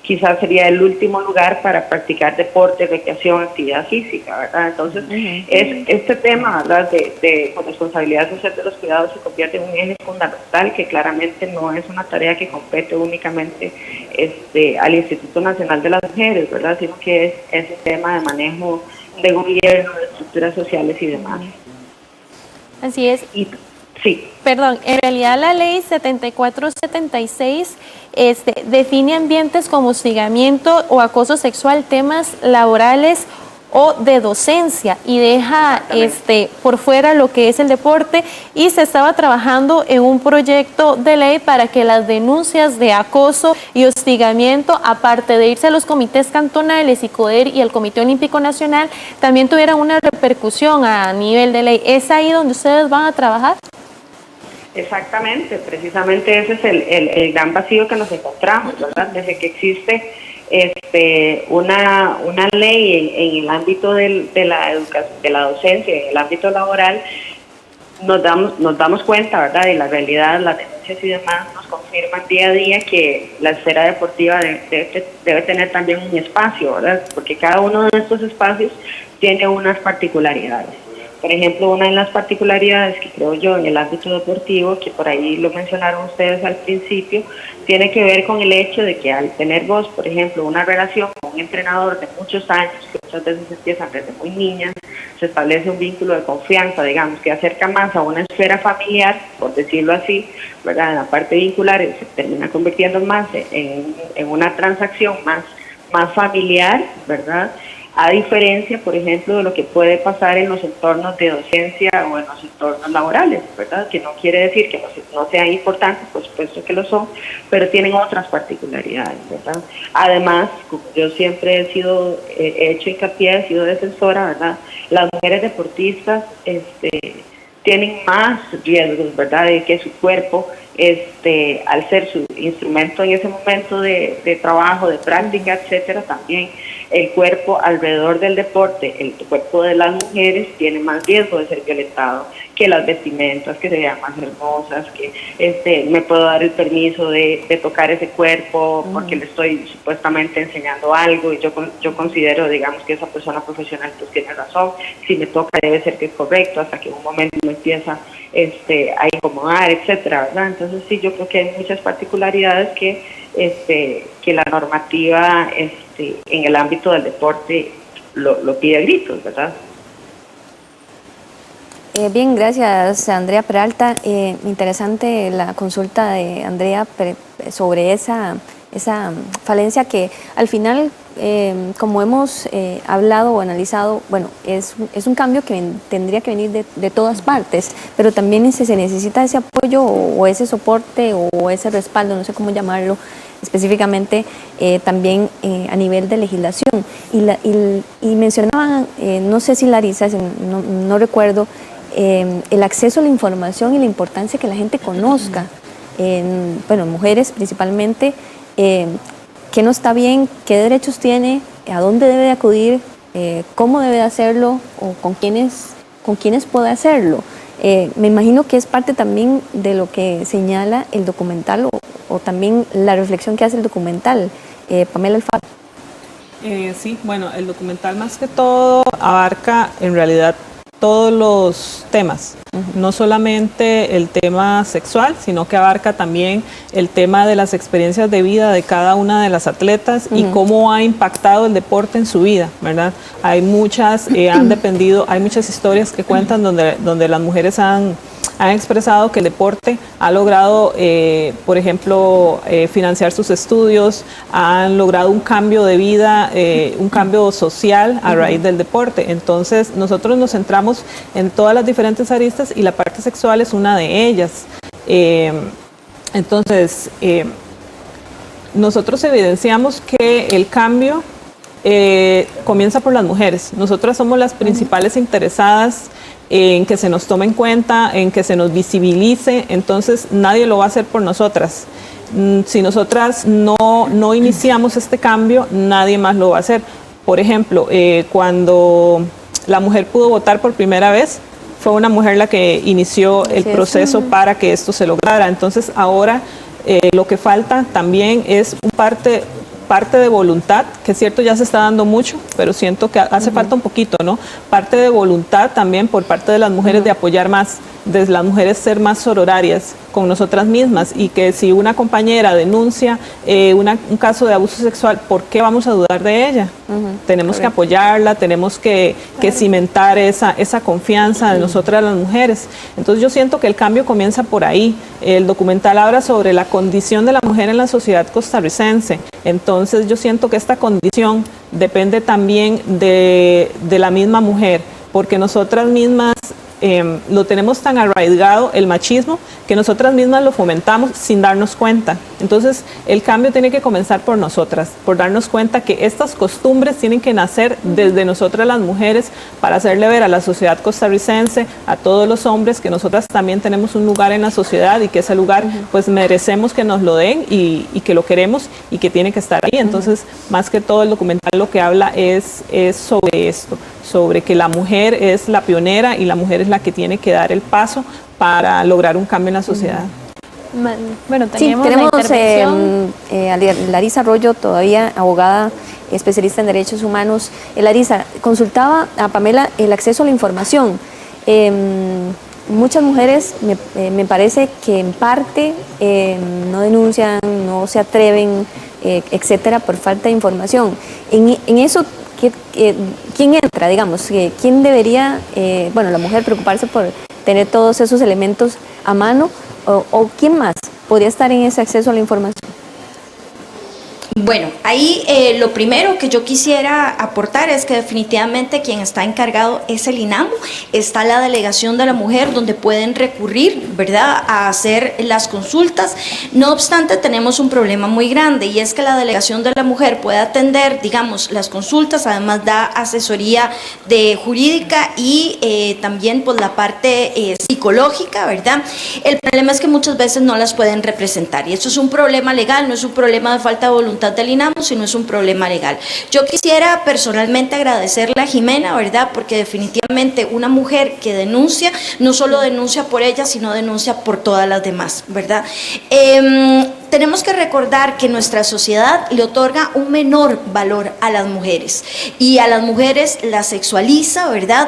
Quizás sería el último lugar para practicar deporte, recreación, actividad física, ¿verdad? Entonces, este tema, ¿verdad?, de corresponsabilidad social de los cuidados se convierte en un eje fundamental, que claramente no es una tarea que compete únicamente al Instituto Nacional de las Mujeres, ¿verdad?, sino que es un tema de manejo de gobierno, de estructuras sociales y demás.
Así es.
Sí.
Perdón, en realidad la ley 7476 define ambientes como hostigamiento o acoso sexual, temas laborales o de docencia, y deja por fuera lo que es el deporte, y se estaba trabajando en un proyecto de ley para que las denuncias de acoso y hostigamiento, aparte de irse a los comités cantonales y CODER y el Comité Olímpico Nacional, también tuvieran una repercusión a nivel de ley. ¿Es ahí donde ustedes van a trabajar?
Exactamente, precisamente ese es el gran vacío que nos encontramos, ¿verdad? Desde que existe una ley en el ámbito de la educación, de la docencia, en el ámbito laboral, nos damos cuenta, ¿verdad?, de la realidad, las denuncias y demás nos confirman día a día que la esfera deportiva debe tener también un espacio, ¿verdad?, porque cada uno de estos espacios tiene unas particularidades. Por ejemplo, una de las particularidades que creo yo en el ámbito deportivo, que por ahí lo mencionaron ustedes al principio, tiene que ver con el hecho de que al tener vos, por ejemplo, una relación con un entrenador de muchos años, que muchas veces empiezan desde muy niñas, se establece un vínculo de confianza, digamos, que acerca más a una esfera familiar, por decirlo así, ¿verdad?, en la parte vincular, se termina convirtiendo más en una transacción más familiar, ¿verdad?, a diferencia, por ejemplo, de lo que puede pasar en los entornos de docencia o en los entornos laborales, ¿verdad? Que no quiere decir que no sean importantes, por supuesto que lo son, pero tienen otras particularidades, ¿verdad? Además, como yo siempre he hecho hincapié, he sido defensora, ¿verdad?, las mujeres deportistas tienen más riesgos, ¿verdad?, de que su cuerpo, al ser su instrumento en ese momento de trabajo, de práctica, etcétera, también el cuerpo alrededor del deporte, el cuerpo de las mujeres tiene más riesgo de ser violentado, que las vestimentas, que se vean más hermosas, que me puedo dar el permiso de tocar ese cuerpo porque le estoy supuestamente enseñando algo, y yo considero, digamos, que esa persona profesional pues tiene razón, si me toca debe ser que es correcto, hasta que en un momento me empieza a incomodar, etcétera, ¿verdad? Entonces sí, yo creo que hay muchas particularidades que la normativa en el ámbito del deporte lo pide a gritos, ¿verdad?
Bien, gracias Andrea Peralta. Interesante la consulta de Andrea sobre esa falencia que al final, como hemos hablado o analizado, bueno, es un cambio que tendría que venir de todas partes, pero también se necesita ese apoyo o ese soporte o ese respaldo, no sé cómo llamarlo específicamente, también a nivel de legislación. Y mencionaban, no sé si Larisa, no recuerdo, el acceso a la información y la importancia que la gente conozca, mujeres principalmente, qué no está bien, qué derechos tiene, a dónde debe de acudir, cómo debe de hacerlo o con quiénes puede hacerlo. Me imagino que es parte también de lo que señala el documental o también la reflexión que hace el documental. Pamela Alfaro.
Sí, bueno, el documental más que todo abarca en realidad todos los temas, no solamente el tema sexual, sino que abarca también el tema de las experiencias de vida de cada una de las atletas y cómo ha impactado el deporte en su vida, ¿verdad? Hay muchas, hay muchas historias que cuentan donde las mujeres han han expresado que el deporte ha logrado, por ejemplo, financiar sus estudios, han logrado un cambio de vida, un cambio social a raíz del deporte. Entonces, nosotros nos centramos en todas las diferentes aristas y la parte sexual es una de ellas. Entonces, nosotros evidenciamos que el cambio comienza por las mujeres. Nosotras somos las principales interesadas en que se nos tome en cuenta, en que se nos visibilice, entonces nadie lo va a hacer por nosotras. Si nosotras no iniciamos este cambio, nadie más lo va a hacer. Por ejemplo, cuando la mujer pudo votar por primera vez, fue una mujer la que inició el proceso para que esto se lograra. Entonces ahora lo que falta también es parte de voluntad, que es cierto ya se está dando mucho, pero siento que hace falta un poquito, ¿no? Parte de voluntad también por parte de las mujeres de apoyar más, de las mujeres ser más sororarias con nosotras mismas y que si una compañera denuncia un caso de abuso sexual, ¿por qué vamos a dudar de ella? Tenemos que apoyarla, tenemos que cimentar esa confianza de nosotras las mujeres. Entonces yo siento que el cambio comienza por ahí. El documental habla sobre la condición de la mujer en la sociedad costarricense. Entonces yo siento que esta condición depende también de la misma mujer, porque nosotras mismas lo tenemos tan arraigado, el machismo, que nosotras mismas lo fomentamos sin darnos cuenta. Entonces el cambio tiene que comenzar por nosotras, por darnos cuenta que estas costumbres tienen que nacer desde nosotras las mujeres para hacerle ver a la sociedad costarricense, a todos los hombres, que nosotras también tenemos un lugar en la sociedad y que ese lugar pues merecemos que nos lo den y que lo queremos y que tiene que estar ahí. Entonces más que todo el documental lo que habla es sobre esto, sobre que la mujer es la pionera y la mujer es la que tiene que dar el paso para lograr un cambio en la sociedad.
Bueno,
Sí, tenemos a Larisa Arroyo, todavía abogada especialista en derechos humanos. Larisa, consultaba a Pamela el acceso a la información. Muchas mujeres me parece que en parte no denuncian, no se atreven, etcétera, por falta de información. En eso, ¿quién entra, digamos? ¿Quién debería, la mujer preocuparse por tener todos esos elementos a mano? ¿O quién más podría estar en ese acceso a la información?
Bueno, ahí lo primero que yo quisiera aportar es que definitivamente quien está encargado es el INAMU, está la delegación de la mujer donde pueden recurrir, ¿verdad?, a hacer las consultas. No obstante, tenemos un problema muy grande y es que la delegación de la mujer puede atender, digamos, las consultas, además da asesoría jurídica y también por la parte psicológica, ¿verdad? El problema es que muchas veces no las pueden representar y eso es un problema legal, no es un problema de falta de voluntad del INAMU, sino es un problema legal. Yo quisiera personalmente agradecerle a Jimena, ¿verdad? Porque definitivamente una mujer que denuncia, no solo denuncia por ella, sino denuncia por todas las demás, ¿verdad? Tenemos que recordar que nuestra sociedad le otorga un menor valor a las mujeres y a las mujeres las sexualiza, ¿verdad?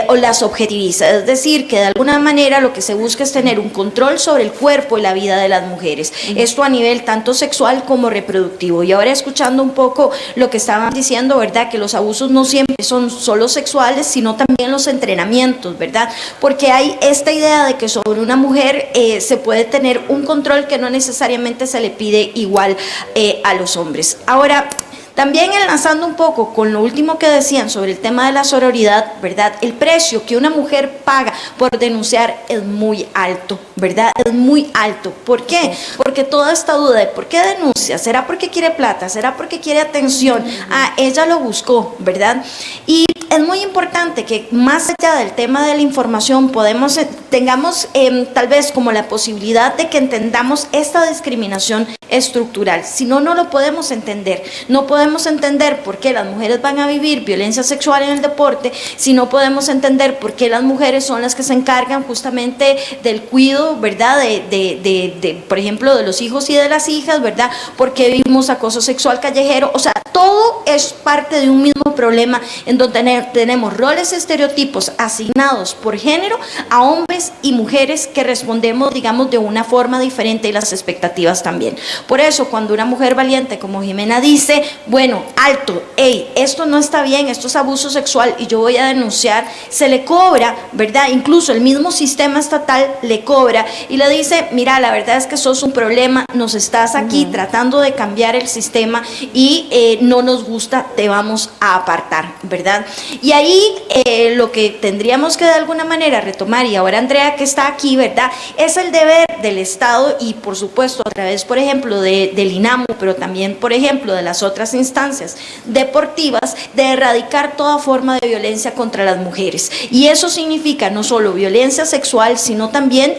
O las objetiviza, es decir, que de alguna manera lo que se busca es tener un control sobre el cuerpo y la vida de las mujeres, esto a nivel tanto sexual como reproductivo. Y ahora escuchando un poco lo que estaban diciendo, ¿verdad? Que los abusos no siempre son solo sexuales, sino también los entrenamientos, ¿verdad? Porque hay esta idea de que sobre una mujer se puede tener un control que no necesariamente se le pide igual a los hombres. Ahora, también enlazando un poco con lo último que decían sobre el tema de la sororidad, ¿verdad? El precio que una mujer paga por denunciar es muy alto, ¿verdad? Es muy alto. ¿Por qué? Porque toda esta duda de ¿por qué denuncia? ¿Será porque quiere plata? ¿Será porque quiere atención? Ella lo buscó, ¿verdad? Y es muy importante que más allá del tema de la información tengamos tal vez como la posibilidad de que entendamos esta discriminación estructural. Si no, no lo podemos entender. No podemos entender por qué las mujeres van a vivir violencia sexual en el deporte, si no podemos entender por qué las mujeres son las que se encargan justamente del cuidado, ¿verdad? Por ejemplo, de los hijos y de las hijas, ¿verdad? Porque vivimos acoso sexual callejero. O sea, todo es parte de un mismo problema en donde tenemos roles estereotipos asignados por género a hombres hombres y mujeres que respondemos, digamos, de una forma diferente y las expectativas también. Por eso, cuando una mujer valiente como Jimena dice, bueno, alto, hey, esto no está bien, esto es abuso sexual y yo voy a denunciar, se le cobra, ¿verdad? Incluso el mismo sistema estatal le cobra y le dice, mira, la verdad es que sos un problema, nos estás aquí tratando de cambiar el sistema y no nos gusta, te vamos a apartar, ¿verdad? Y ahí lo que tendríamos que de alguna manera retomar, y ahora Andrea que está aquí, ¿verdad? Es el deber del Estado y por supuesto a través, por ejemplo, del INAMU, pero también, por ejemplo, de las otras instancias deportivas, de erradicar toda forma de violencia contra las mujeres. Y eso significa no solo violencia sexual, sino también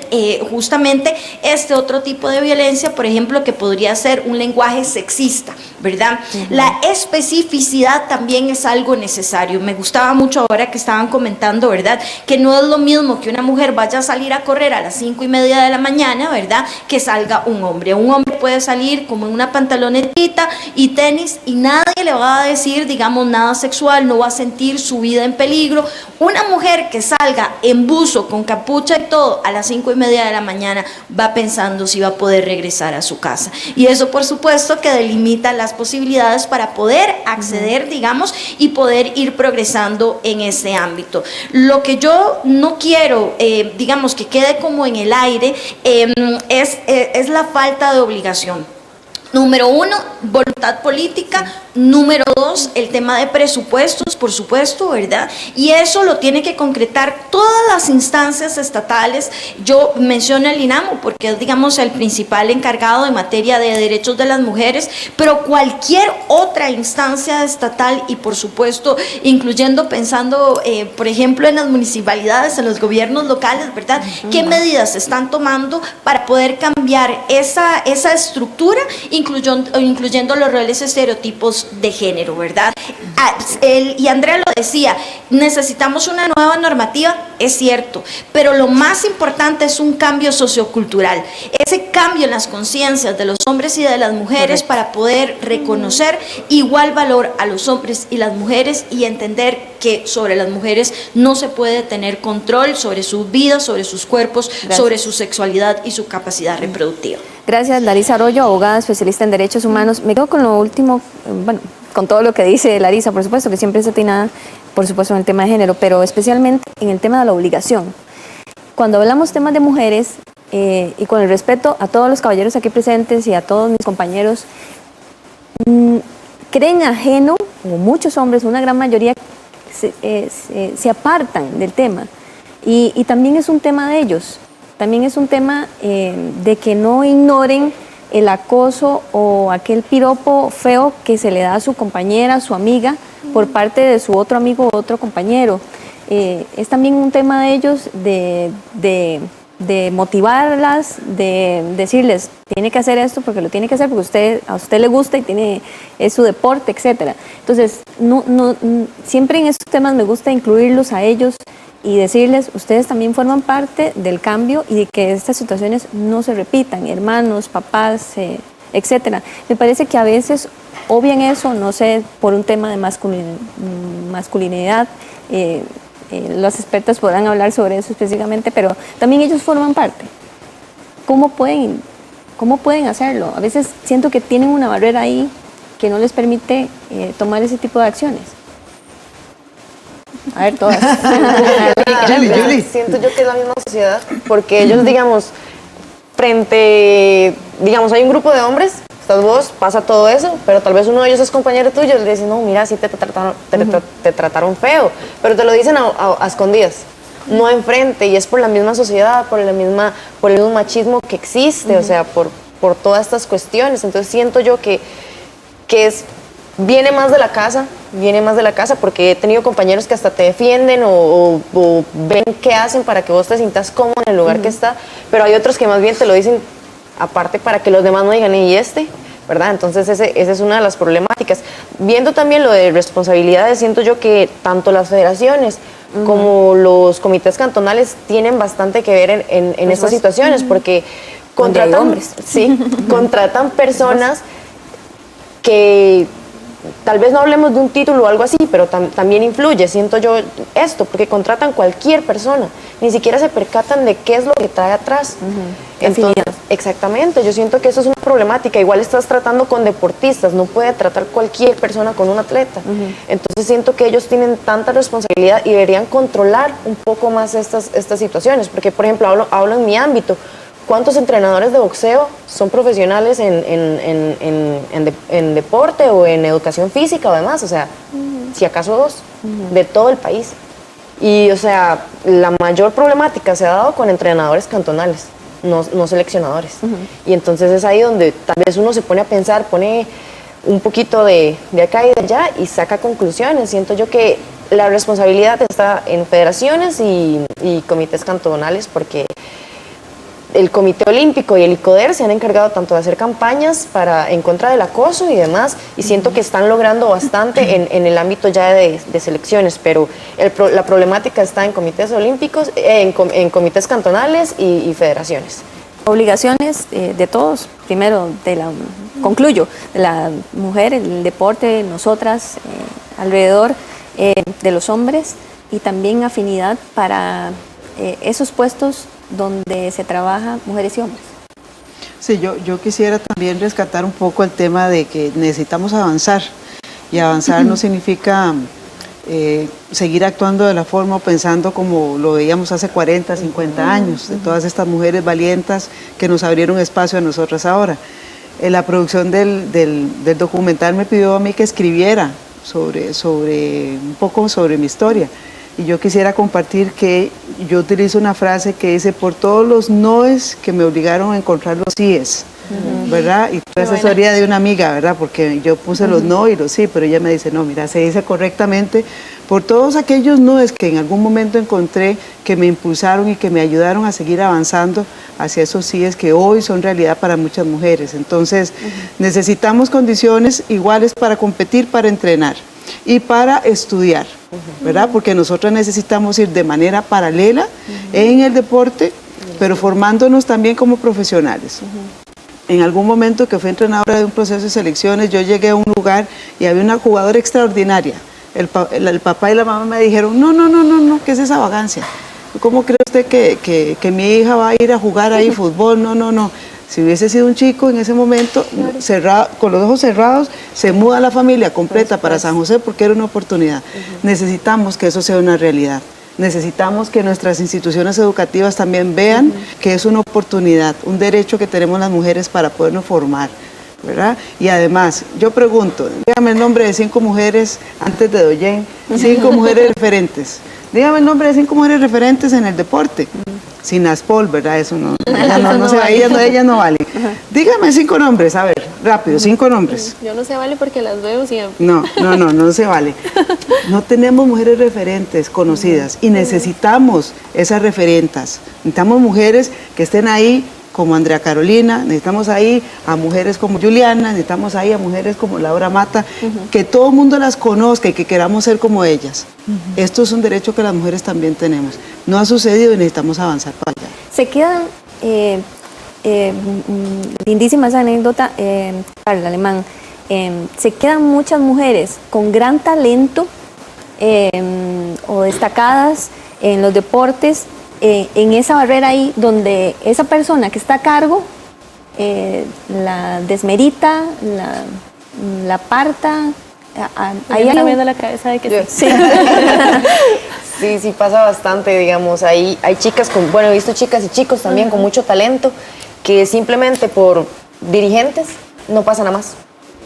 justamente este otro tipo de violencia, por ejemplo, que podría ser un lenguaje sexista, ¿verdad? La especificidad también es algo necesario. Me gustaba mucho ahora que estaban comentando, ¿verdad? Que no es lo mismo que una mujer vaya a salir a correr a las 5:30 de la mañana, ¿verdad? Que salga un hombre. Un hombre puede salir como en una pantalonetita y tenis y nadie le va a decir, digamos, nada sexual, no va a sentir su vida en peligro. Una mujer que salga en buzo, con capucha y todo, a las 5:30 de la mañana va pensando si va a poder regresar a su casa. Y eso, por supuesto, que delimita las posibilidades para poder acceder, digamos, y poder ir progresando en ese ámbito. Lo que yo no quiero, digamos, que quede como en el aire, es la falta de obligación. Número 1, voluntad política. Número 2, el tema de presupuestos, por supuesto, ¿verdad? Y eso lo tiene que concretar todas las instancias estatales. Yo menciono el INAMU porque es, digamos, el principal encargado en materia de derechos de las mujeres, pero cualquier otra instancia estatal y, por supuesto, incluyendo, pensando, por ejemplo, en las municipalidades, en los gobiernos locales, ¿verdad? ¿Qué medidas se están tomando para poder cambiar esa estructura, incluyendo los roles estereotipos de género, ¿verdad? Y Andrea lo decía, necesitamos una nueva normativa, es cierto, pero lo más importante es un cambio sociocultural, ese cambio en las conciencias de los hombres y de las mujeres para poder reconocer igual valor a los hombres y las mujeres y entender que sobre las mujeres no se puede tener control sobre sus vidas, sobre sus cuerpos, sobre su sexualidad y su capacidad reproductiva.
Gracias, Larisa Arroyo, abogada especialista en derechos humanos. Me quedo con lo último, bueno, con todo lo que dice Larisa, por supuesto, que siempre es atinada, por supuesto, en el tema de género, pero especialmente en el tema de la obligación. Cuando hablamos temas de mujeres, y con el respeto a todos los caballeros aquí presentes y a todos mis compañeros, creen ajeno, como muchos hombres, una gran mayoría, se apartan del tema. Y también es un tema de ellos. También es un tema de que no ignoren el acoso o aquel piropo feo que se le da a su compañera, a su amiga, por parte de su otro amigo o otro compañero. Es también un tema de ellos de motivarlas, de decirles, tiene que hacer esto porque lo tiene que hacer porque a usted le gusta y es su deporte, etc. Entonces, siempre en estos temas me gusta incluirlos a ellos y decirles, ustedes también forman parte del cambio y de que estas situaciones no se repitan, hermanos, papás, etcétera. Me parece que a veces obvian eso, no sé, por un tema de masculinidad, los expertos podrán hablar sobre eso específicamente, pero también ellos forman parte. ¿Cómo pueden hacerlo? A veces siento que tienen una barrera ahí que no les permite tomar ese tipo de acciones. A ver, todas.
Julie.
Siento yo que es la misma sociedad, porque ellos, digamos, hay un grupo de hombres, estás vos, pasa todo eso, pero tal vez uno de ellos es compañero tuyo y le dice, no, mira, sí te trataron feo, pero te lo dicen a escondidas, no enfrente, y es por la misma sociedad, por el mismo machismo que existe, o sea, por todas estas cuestiones. Entonces siento yo que viene más de la casa, porque he tenido compañeros que hasta te defienden o ven qué hacen para que vos te sientas cómodo en el lugar que está, pero hay otros que más bien te lo dicen aparte para que los demás no digan, ¿y este? ¿Verdad? Entonces esa es una de las problemáticas. Viendo también lo de responsabilidades, siento yo que tanto las federaciones como los comités cantonales tienen bastante que ver en estas situaciones, porque contratan personas que tal vez no hablemos de un título o algo así, pero también influye, siento yo esto, porque contratan cualquier persona, ni siquiera se percatan de qué es lo que trae atrás. Entonces, exactamente, yo siento que eso es una problemática. Igual estás tratando con deportistas, no puede tratar cualquier persona con un atleta. Entonces siento que ellos tienen tanta responsabilidad y deberían controlar un poco más estas situaciones, porque por ejemplo, hablo en mi ámbito. ¿Cuántos entrenadores de boxeo son profesionales en deporte o en educación física o demás? O sea, si acaso 2, de todo el país. Y, o sea, la mayor problemática se ha dado con entrenadores cantonales, no seleccionadores. Y entonces es ahí donde tal vez uno se pone a pensar, pone un poquito de acá y de allá y saca conclusiones. Siento yo que la responsabilidad está en federaciones y comités cantonales, porque el Comité Olímpico y el ICODER se han encargado tanto de hacer campañas en contra del acoso y demás, y siento que están logrando bastante en el ámbito ya de selecciones, pero la problemática está en comités olímpicos, en comités cantonales y federaciones.
Obligaciones de todos, primero concluyo, de la mujer, el deporte, nosotras, alrededor de los hombres, y también afinidad para esos puestos donde se trabaja mujeres y hombres.
Sí, yo quisiera también rescatar un poco el tema de que necesitamos avanzar, y avanzar no significa seguir actuando de la forma o pensando como lo veíamos hace 40, 50 años, de todas estas mujeres valientes que nos abrieron espacio a nosotras ahora. La producción del documental me pidió a mí que escribiera un poco sobre mi historia. Y yo quisiera compartir que yo utilizo una frase que dice: por todos los noes que me obligaron a encontrar los síes, ¿verdad? Y fue asesoría de una amiga, ¿verdad? Porque yo puse los no y los sí, pero ella me dice: no, mira, se dice correctamente, por todos aquellos noes que en algún momento encontré, que me impulsaron y que me ayudaron a seguir avanzando hacia esos síes que hoy son realidad para muchas mujeres. Entonces, necesitamos condiciones iguales para competir, para entrenar y para estudiar, ¿verdad? Porque nosotros necesitamos ir de manera paralela en el deporte, pero formándonos también como profesionales. En algún momento que fui entrenadora de un proceso de selecciones, yo llegué a un lugar y había una jugadora extraordinaria. El papá y la mamá me dijeron: no, ¿qué es esa vagancia? ¿Cómo cree usted que mi hija va a ir a jugar ahí fútbol? No. Si hubiese sido un chico en ese momento, cerrado, con los ojos cerrados, se muda la familia completa para San José porque era una oportunidad. Necesitamos que eso sea una realidad. Necesitamos que nuestras instituciones educativas también vean que es una oportunidad, un derecho que tenemos las mujeres para podernos formar, ¿verdad? Y además, yo pregunto, dígame el nombre de 5 mujeres, antes de Doyen, 5 mujeres referentes. Dígame el nombre de 5 mujeres referentes en el deporte. Sin Aspol, ¿verdad? Eso no ella no vale. Dígame 5 nombres, a ver, rápido, 5 nombres.
Yo no se vale porque las veo siempre.
No se vale. No tenemos mujeres referentes conocidas y necesitamos esas referentas. Necesitamos mujeres que estén ahí como Andrea Carolina, necesitamos ahí a mujeres como Juliana, necesitamos ahí a mujeres como Laura Mata, que todo el mundo las conozca y que queramos ser como ellas. Esto es un derecho que las mujeres también tenemos. No ha sucedido y necesitamos avanzar para allá.
Se quedan, lindísima esa anécdota, Carla Alemán, se quedan muchas mujeres con gran talento o destacadas en los deportes, en esa barrera ahí donde esa persona que está a cargo la desmerita, la aparta.
Ahí está viendo la cabeza de que sí.
Sí, pasa bastante, digamos. Hay chicas he visto chicas y chicos también con mucho talento que simplemente por dirigentes no pasan a más.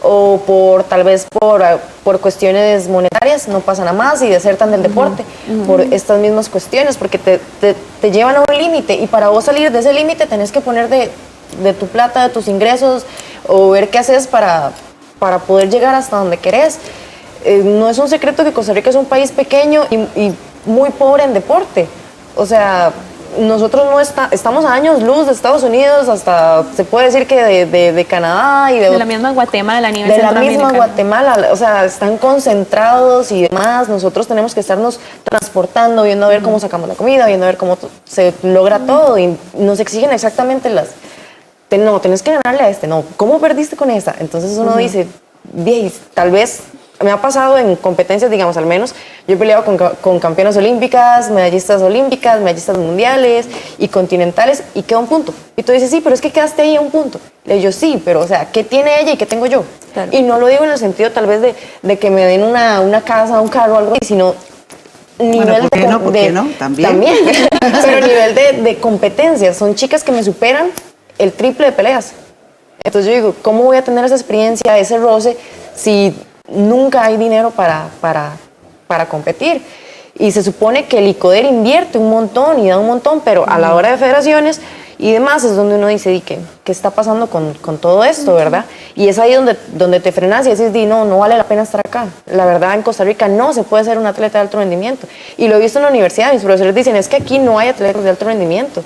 O tal vez por cuestiones monetarias no pasan a más y desertan del deporte por estas mismas cuestiones, porque te llevan a un límite, y para vos salir de ese límite tenés que poner de tu plata, de tus ingresos, o ver qué haces para poder llegar hasta donde querés. No es un secreto que Costa Rica es un país pequeño y muy pobre en deporte. O sea, nosotros estamos a años luz de Estados Unidos, hasta se puede decir que de Canadá y
de la misma Guatemala a nivel
de la
centroamericano.
misma Guatemala, o sea, están concentrados y demás. Nosotros tenemos que estarnos transportando, viendo a ver cómo sacamos la comida, viendo a ver cómo se logra todo, y nos exigen exactamente tenés que ganarle a no, ¿cómo perdiste con esta? Entonces uno dice, tal vez me ha pasado en competencias, digamos, al menos, yo he peleado con campeonas olímpicas, medallistas mundiales y continentales, y queda un punto. Y tú dices, sí, pero es que quedaste ahí a un punto. Le digo, sí, pero, o sea, ¿qué tiene ella y qué tengo yo?
Claro.
Y no lo digo en el sentido, tal vez, de que me den una casa, un carro o algo así, sino nivel
¿por qué no? También.
Pero nivel de competencias. Son chicas que me superan el triple de peleas. Entonces yo digo, ¿cómo voy a tener esa experiencia, ese roce, si nunca hay dinero para competir? Y se supone que el ICODER invierte un montón y da un montón, pero a la hora de federaciones y demás es donde uno dice, ¿qué está pasando con todo esto, verdad? Y es ahí donde te frenas y dices, no vale la pena estar acá. La verdad, en Costa Rica no se puede ser un atleta de alto rendimiento. Y lo he visto en la universidad, mis profesores dicen, es que aquí no hay atletas de alto rendimiento.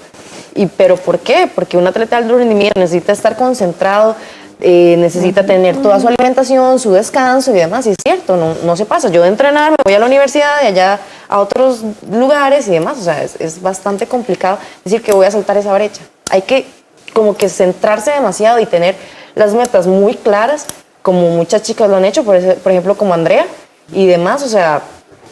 ¿Pero por qué? Porque un atleta de alto rendimiento necesita estar concentrado, necesita tener toda su alimentación, su descanso y demás. Y es cierto, no se pasa. Yo de entrenar me voy a la universidad, de allá a otros lugares y demás. O sea, es bastante complicado decir que voy a saltar esa brecha. Hay que como que centrarse demasiado y tener las metas muy claras, como muchas chicas lo han hecho, por ejemplo, como Andrea y demás. O sea,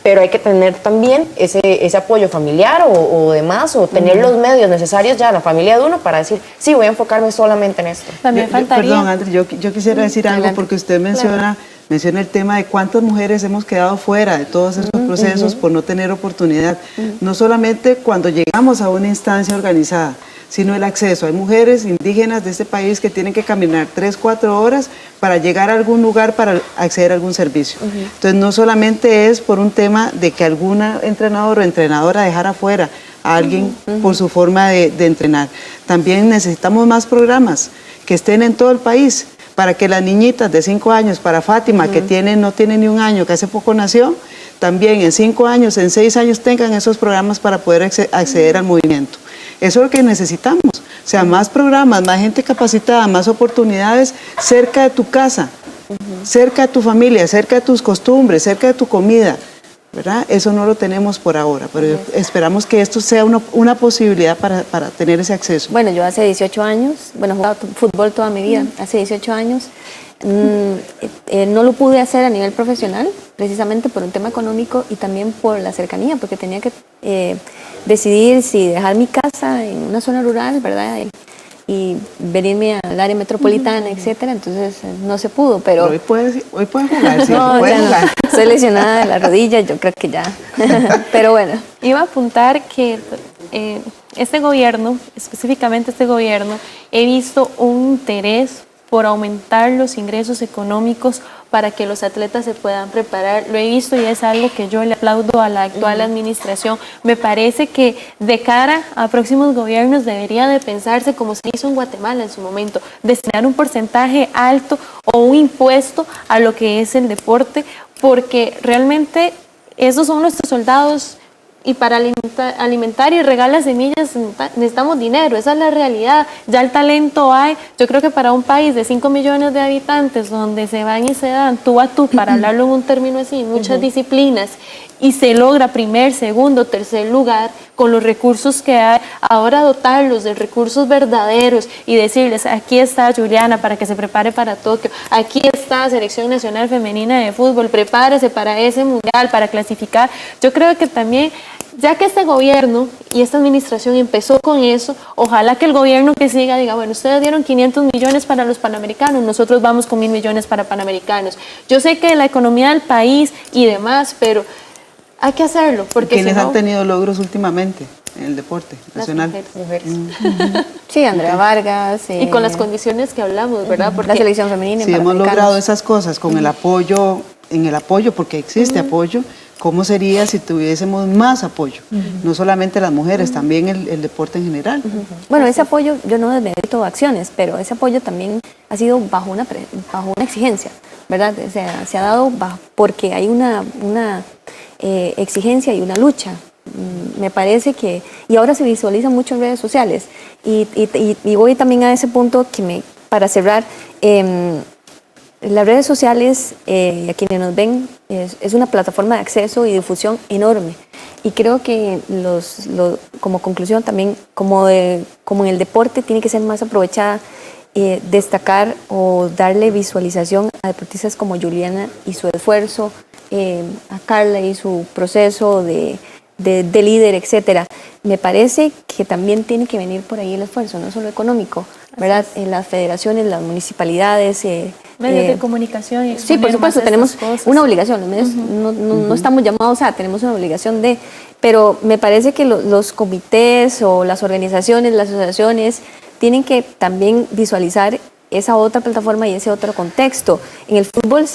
pero hay que tener también ese apoyo familiar o demás, o tener los medios necesarios ya, la familia de uno, para decir, sí, voy a enfocarme solamente en esto.
También faltaría...
Perdón, André, yo quisiera decir algo, porque usted menciona el tema de cuántas mujeres hemos quedado fuera de todos estos procesos por no tener oportunidad. No solamente cuando llegamos a una instancia organizada, sino el acceso. Hay mujeres indígenas de este país que tienen que caminar 3-4 horas para llegar a algún lugar para acceder a algún servicio. Entonces, no solamente es por un tema de que alguna entrenador o entrenadora dejara fuera a alguien por su forma de entrenar. También necesitamos más programas que estén en todo el país para que las niñitas de 5 años, para Fátima, que no tiene ni un año, que hace poco nació, también en 5 años, en 6 años tengan esos programas para poder acceder al movimiento. Eso es lo que necesitamos, o sea, más programas, más gente capacitada, más oportunidades cerca de tu casa, cerca de tu familia, cerca de tus costumbres, cerca de tu comida, ¿verdad? Eso no lo tenemos por ahora, pero esperamos que esto sea una posibilidad para tener ese acceso.
Bueno, yo hace 18 años, he jugado fútbol toda mi vida, hace 18 años, no lo pude hacer a nivel profesional, precisamente por un tema económico y también por la cercanía, porque tenía que decidir si dejar mi casa en una zona rural, ¿verdad? Y venirme al área metropolitana, etcétera, entonces no se pudo, pero
hoy puedes jugar, sí,
no,
puedes jugar.
No. Estoy lesionada de la rodilla, yo creo que ya, pero bueno.
Iba a apuntar que este gobierno, específicamente este gobierno, he visto un interés por aumentar los ingresos económicos para que los atletas se puedan preparar. Lo he visto y es algo que yo le aplaudo a la actual administración. Me parece que de cara a próximos gobiernos debería de pensarse, como se hizo en Guatemala en su momento, destinar un porcentaje alto o un impuesto a lo que es el deporte, porque realmente esos son nuestros soldados. Y para alimentar y regar las semillas necesitamos dinero, esa es la realidad. Ya el talento hay. Yo creo que para un país de 5 millones de habitantes, donde se van y se dan tú a tú, para hablarlo en un término así, muchas disciplinas, y se logra primer, segundo, tercer lugar con los recursos que hay, ahora dotarlos de recursos verdaderos y decirles, aquí está Juliana para que se prepare para Tokio, aquí está Selección Nacional Femenina de Fútbol, prepárese para ese mundial, para clasificar. Yo creo que también, ya que este gobierno y esta administración empezó con eso, ojalá que el gobierno que siga diga, bueno, ustedes dieron 500 millones para los panamericanos, nosotros vamos con 1.000 millones para panamericanos. Yo sé que la economía del país y demás, pero hay que hacerlo, porque
¿Quiénes
si no,
han tenido logros últimamente en el deporte nacional?
Las mujeres.
Sí, Andrea Vargas.
Y con las condiciones que hablamos, ¿verdad? Porque
la selección femenina.
Si hemos logrado esas cosas con el apoyo, porque existe apoyo, ¿cómo sería si tuviésemos más apoyo? No solamente las mujeres, también el deporte en general.
Bueno, ese apoyo, yo no desmerito acciones, pero ese apoyo también ha sido bajo una exigencia, ¿verdad? O sea, se ha dado porque hay una exigencia y una lucha. Me parece que, y ahora se visualiza mucho en redes sociales, y voy también a ese punto para cerrar, las redes sociales, a quienes nos ven, es una plataforma de acceso y difusión enorme, y creo que como conclusión también, como en el deporte, tiene que ser más aprovechada destacar o darle visualización a deportistas como Juliana y su esfuerzo, a Carla y su proceso de líder, etcétera. Me parece que también tiene que venir por ahí el esfuerzo, no solo económico, ¿verdad? En las federaciones, las municipalidades,
medios de comunicación y
sí, por supuesto, tenemos una obligación, los medios no estamos llamados a, tenemos una obligación de, pero me parece que los comités o las organizaciones, las asociaciones, tienen que también visualizar esa otra plataforma y ese otro contexto. En el fútbol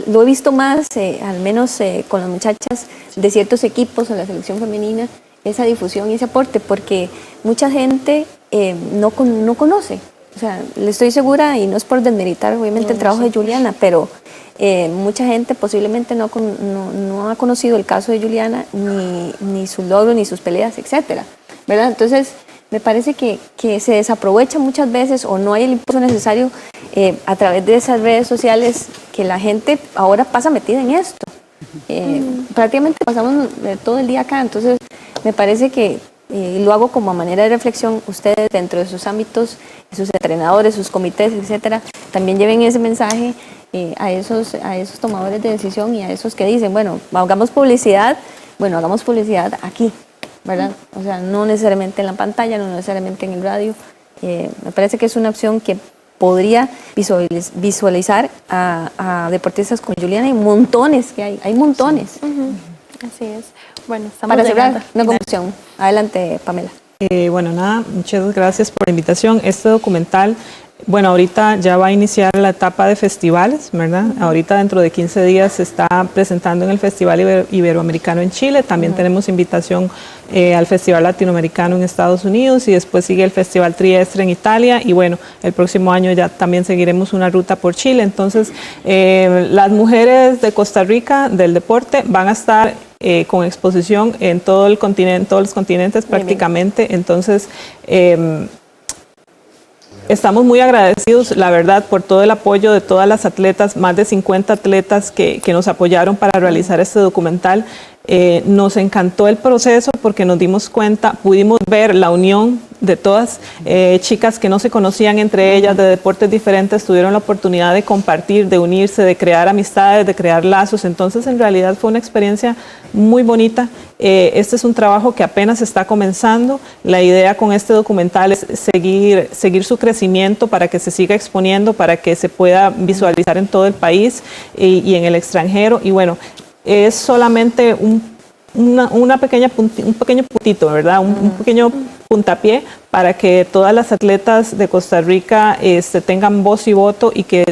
lo he visto más, al menos con las muchachas de ciertos equipos o la selección femenina, esa difusión y ese aporte, porque mucha gente no conoce. O sea, le estoy segura, y no es por desmeritar obviamente el trabajo de Juliana, pero mucha gente posiblemente no ha conocido el caso de Juliana, ni sus logros, ni sus peleas, etcétera, ¿verdad? Entonces, me parece que se desaprovecha muchas veces o no hay el impulso necesario a través de esas redes sociales, que la gente ahora pasa metida en esto. Prácticamente pasamos todo el día acá, entonces me parece que lo hago como manera de reflexión. Ustedes dentro de sus ámbitos, sus entrenadores, sus comités, etcétera, también lleven ese mensaje a esos tomadores de decisión y a esos que dicen, bueno, hagamos publicidad aquí, ¿verdad? O sea, no necesariamente en la pantalla, no necesariamente en el radio. Me parece que es una opción que podría visualizar a deportistas como Juliana, y montones que hay montones.
Así es. Bueno, estamos
Para cerrar,
llegando.
una conclusión. Adelante, Pamela.
Bueno, nada, muchas gracias por la invitación. Este documental, bueno, ahorita ya va a iniciar la etapa de festivales, ¿verdad? Ahorita dentro de 15 días se está presentando en el Festival Iberoamericano en Chile. También tenemos invitación al Festival Latinoamericano en Estados Unidos, y después sigue el Festival Trieste en Italia, y bueno, el próximo año ya también seguiremos una ruta por Chile. Entonces, las mujeres de Costa Rica del deporte van a estar con exposición en todo el continente, todos los continentes prácticamente. Entonces, estamos muy agradecidos, la verdad, por todo el apoyo de todas las atletas, más de 50 atletas que nos apoyaron para realizar este documental. Nos encantó el proceso porque nos dimos cuenta, pudimos ver la unión de todas, chicas que no se conocían entre ellas, de deportes diferentes, tuvieron la oportunidad de compartir, de unirse, de crear amistades, de crear lazos. Entonces, en realidad fue una experiencia muy bonita. Este es un trabajo que apenas está comenzando. La idea con este documental es seguir su crecimiento para que se siga exponiendo, para que se pueda visualizar en todo el país y en el extranjero. Y bueno, es solamente un pequeño puntito, ¿verdad? Un pequeño puntapié para que todas las atletas de Costa Rica tengan voz y voto, y que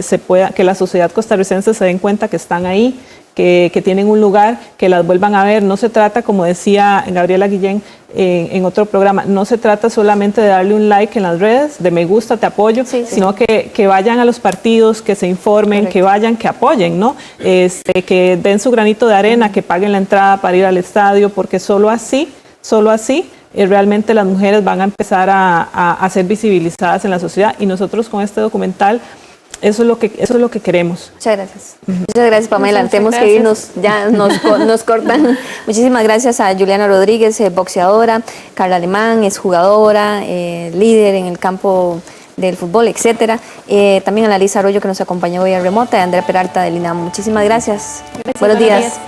la sociedad costarricense se den cuenta que están ahí, que tienen un lugar, que las vuelvan a ver. No se trata, como decía Gabriela Guillén en otro programa, no se trata solamente de darle un like en las redes, de me gusta, te apoyo, sino que vayan a los partidos, que se informen, que vayan, que apoyen, ¿no? Que den su granito de arena, que paguen la entrada para ir al estadio, porque solo así realmente las mujeres van a empezar a ser visibilizadas en la sociedad. Y nosotros con este documental, eso es lo que queremos.
Muchas gracias. Muchas gracias, Pamela. Tenemos que irnos, ya nos cortan. Muchísimas gracias a Juliana Rodríguez, boxeadora, Carla Alemán, es jugadora, líder en el campo del fútbol, etcétera. También a la Lisa Arroyo, que nos acompañó hoy a remota, y a Andrea Peralta del INAM. Muchísimas gracias. Buenos días.